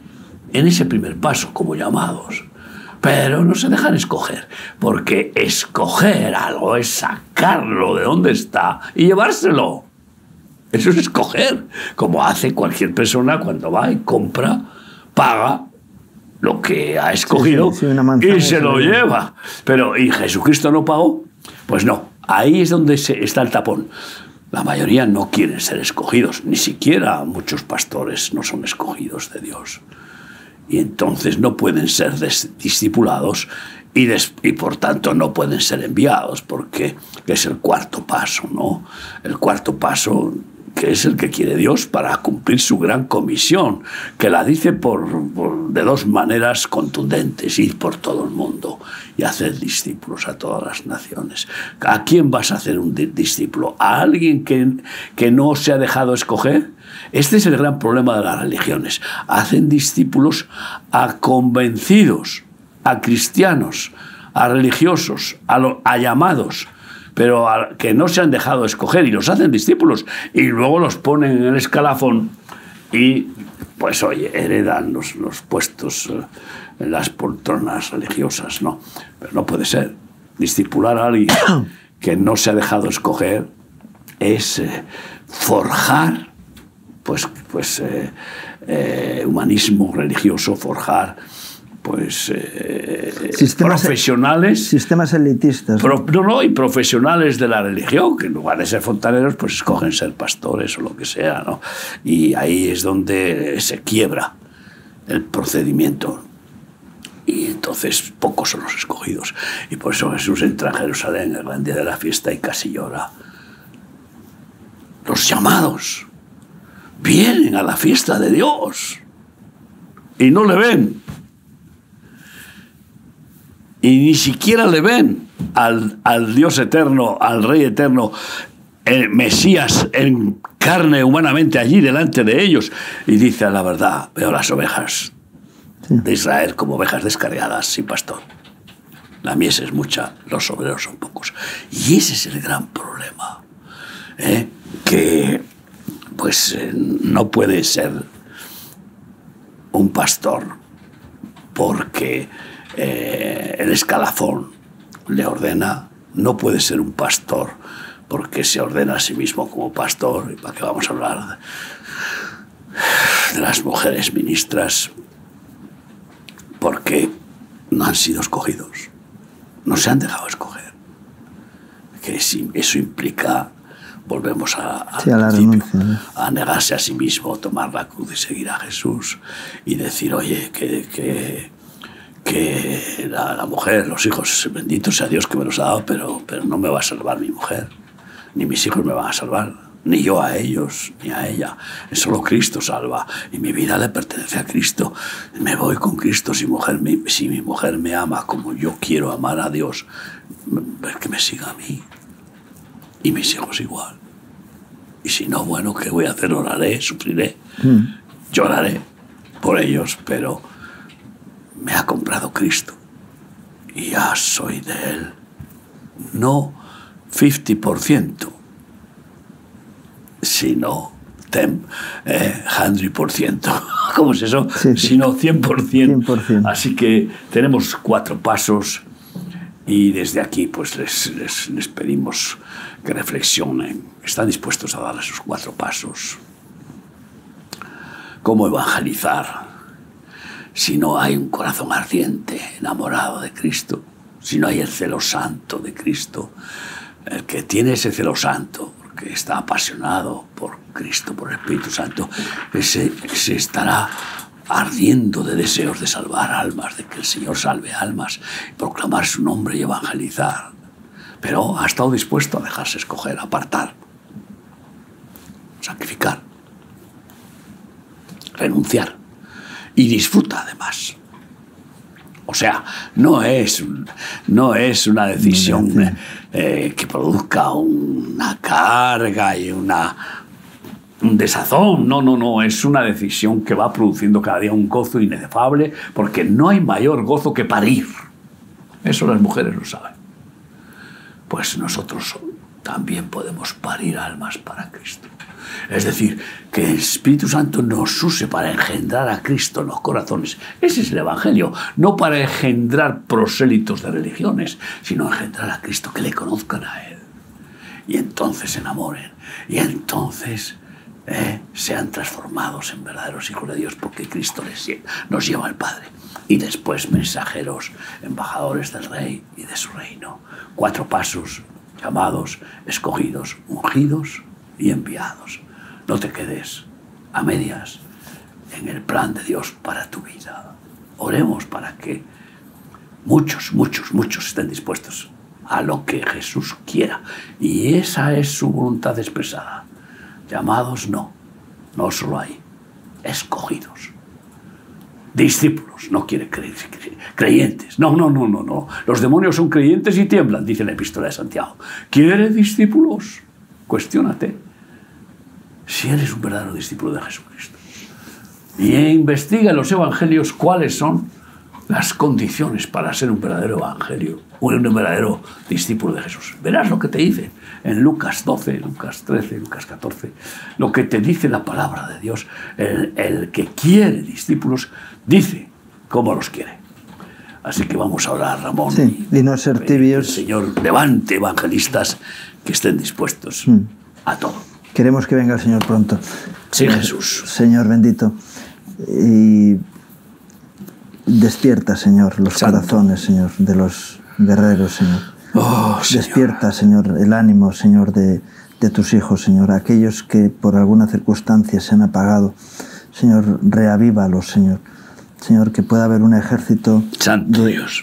en ese primer paso como llamados. pero no se dejan escoger, porque escoger algo es sacarlo de donde está y llevárselo. Eso es escoger, como hace cualquier persona cuando va y compra, paga lo que ha escogido y se lo lleva. Pero, ¿y Jesucristo no pagó? Pues no, ahí es donde está el tapón. La mayoría no quieren ser escogidos, ni siquiera muchos pastores no son escogidos de Dios. Y entonces no pueden ser discipulados y por tanto no pueden ser enviados, porque es el cuarto paso, ¿no? El cuarto paso, que es el que quiere Dios para cumplir su gran comisión, que la dice de dos maneras contundentes: ir por todo el mundo y hacer discípulos a todas las naciones. ¿A quién vas a hacer un discípulo? ¿A alguien que no se ha dejado escoger? Este es el gran problema de las religiones. Hacen discípulos a convencidos, a cristianos, a religiosos, a llamados, pero que no se han dejado escoger, y los hacen discípulos y luego los ponen en el escalafón y, pues oye, heredan los puestos en las poltronas religiosas, ¿no? Pero no puede ser. Discipular a alguien que no se ha dejado escoger es forjar humanismo religioso, forjar sistemas elitistas. Y profesionales de la religión, que en lugar de ser fontaneros, pues escogen ser pastores o lo que sea, ¿no? Y ahí es donde se quiebra el procedimiento. Y entonces pocos son los escogidos. Y por eso Jesús entra a Jerusalén el gran día de la fiesta y casi llora. Los llamados vienen a la fiesta de Dios y no le ven. Y ni siquiera le ven al Dios eterno, al Rey eterno, el Mesías en carne humanamente allí delante de ellos. Y dice: a la verdad, veo las ovejas de Israel como ovejas descarriadas sin pastor. La mies es mucha, los obreros son pocos. Y ese es el gran problema, que no puede ser un pastor porque el escalafón le ordena. No puede ser un pastor porque se ordena a sí mismo como pastor. ¿Y para qué vamos a hablar de las mujeres ministras? Porque no han sido escogidos, no se han dejado escoger. Que eso implica, volvemos a la renuncia, a negarse a sí mismo, tomar la cruz y seguir a Jesús y decir: oye, que la mujer, los hijos, bendito sea Dios que me los ha dado, pero no me va a salvar mi mujer, ni mis hijos me van a salvar, ni yo a ellos, ni a ella. Solo Cristo salva, y mi vida le pertenece a Cristo. Me voy con Cristo. Si mi mujer me ama como yo quiero amar a Dios, que me siga a mí, y mis hijos igual. Y si no, bueno, ¿qué voy a hacer? Oraré, sufriré, lloraré por ellos, pero me ha comprado Cristo y ya soy de Él. No 50%, sino 100%. ¿Cómo es eso? Sí. Sino 100%. 100%. Así que tenemos 4 pasos y desde aquí pues les pedimos que reflexionen. ¿Están dispuestos a dar esos 4 pasos? ¿Cómo evangelizar si no hay un corazón ardiente, enamorado de Cristo? Si no hay el celo santo de Cristo. El que tiene ese celo santo, porque está apasionado por Cristo, por el Espíritu Santo, ese estará ardiendo de deseos de salvar almas, de que el Señor salve almas, proclamar su nombre y evangelizar. Pero ha estado dispuesto a dejarse escoger, apartar, sacrificar, renunciar, y disfruta además. O sea, no es una decisión que produzca una carga y un desazón. No, es una decisión que va produciendo cada día un gozo inefable, porque no hay mayor gozo que parir. Eso las mujeres lo saben. Pues nosotros también podemos parir almas para Cristo. Es decir, que el Espíritu Santo nos use para engendrar a Cristo en los corazones. Ese es el Evangelio, no para engendrar prosélitos de religiones, sino engendrar a Cristo, que le conozcan a Él. Y entonces se enamoren, y entonces sean transformados en verdaderos hijos de Dios, porque Cristo nos lleva al Padre. Y después mensajeros, embajadores del Rey y de su reino. 4 pasos: llamados, escogidos, ungidos y enviados. No te quedes a medias en el plan de Dios para tu vida. Oremos para que muchos estén dispuestos a lo que Jesús quiera. Y esa es su voluntad expresada. Llamados no solo hay, escogidos. Discípulos, no quiere creyentes. No. Los demonios son creyentes y tiemblan, dice la epístola de Santiago. ¿Quiere discípulos? Cuestiónate si eres un verdadero discípulo de Jesucristo. Y investiga en los evangelios cuáles son las condiciones para ser un verdadero evangelio, un verdadero discípulo de Jesús. Verás lo que te dice en Lucas 12, Lucas 13, Lucas 14, lo que te dice la palabra de Dios. El que quiere discípulos dice cómo los quiere. Así que vamos a orar, Ramón. Sí, y no ser tibios. El Señor levante evangelistas que estén dispuestos a todo. Queremos que venga el Señor pronto. Sí, Jesús. Señor bendito. Y despierta, Señor, los corazones, Señor, de los guerreros, Señor. Oh, Señor. Despierta, Señor, el ánimo, Señor, de tus hijos, Señor. Aquellos que por alguna circunstancia se han apagado, Señor, reavívalos, Señor. Señor, que pueda haber un ejército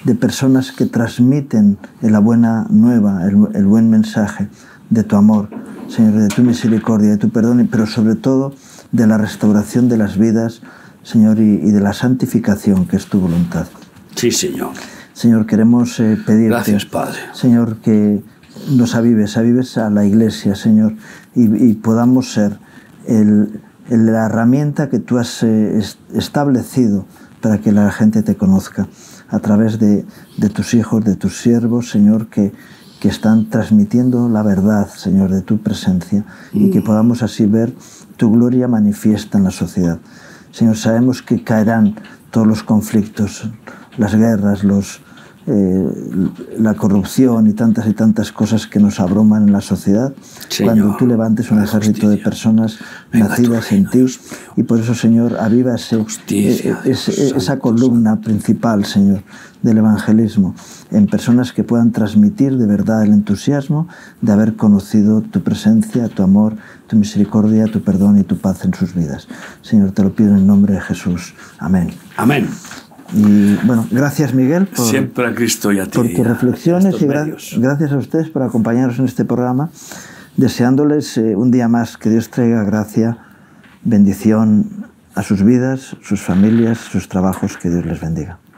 de personas que transmiten la buena nueva, el buen mensaje de tu amor, Señor, de tu misericordia, de tu perdón, pero sobre todo de la restauración de las vidas, Señor, y de la santificación, que es tu voluntad. Sí, Señor. Señor, queremos pedirte, gracias, Padre, Señor, que nos avives a la Iglesia, Señor, y podamos ser la herramienta que tú has establecido para que la gente te conozca, a través de tus hijos, de tus siervos, Señor, que están transmitiendo la verdad, Señor, de tu presencia, y que podamos así ver tu gloria manifiesta en la sociedad. Señor, sabemos que caerán todos los conflictos, las guerras, la corrupción y tantas cosas que nos abruman en la sociedad, Señor, cuando tú levantes un ejército de personas nacidas en ti. Y por eso, Señor, aviva esa columna principal, Señor, del evangelismo, en personas que puedan transmitir de verdad el entusiasmo de haber conocido tu presencia, tu amor, tu misericordia, tu perdón y tu paz en sus vidas. Señor, te lo pido en el nombre de Jesús. Amén. Amén. Y bueno, gracias, Miguel, siempre a Cristo y a ti, por tus reflexiones, y gracias a ustedes por acompañarnos en este programa, deseándoles un día más que Dios traiga gracia, bendición a sus vidas, sus familias, sus trabajos. Que Dios les bendiga.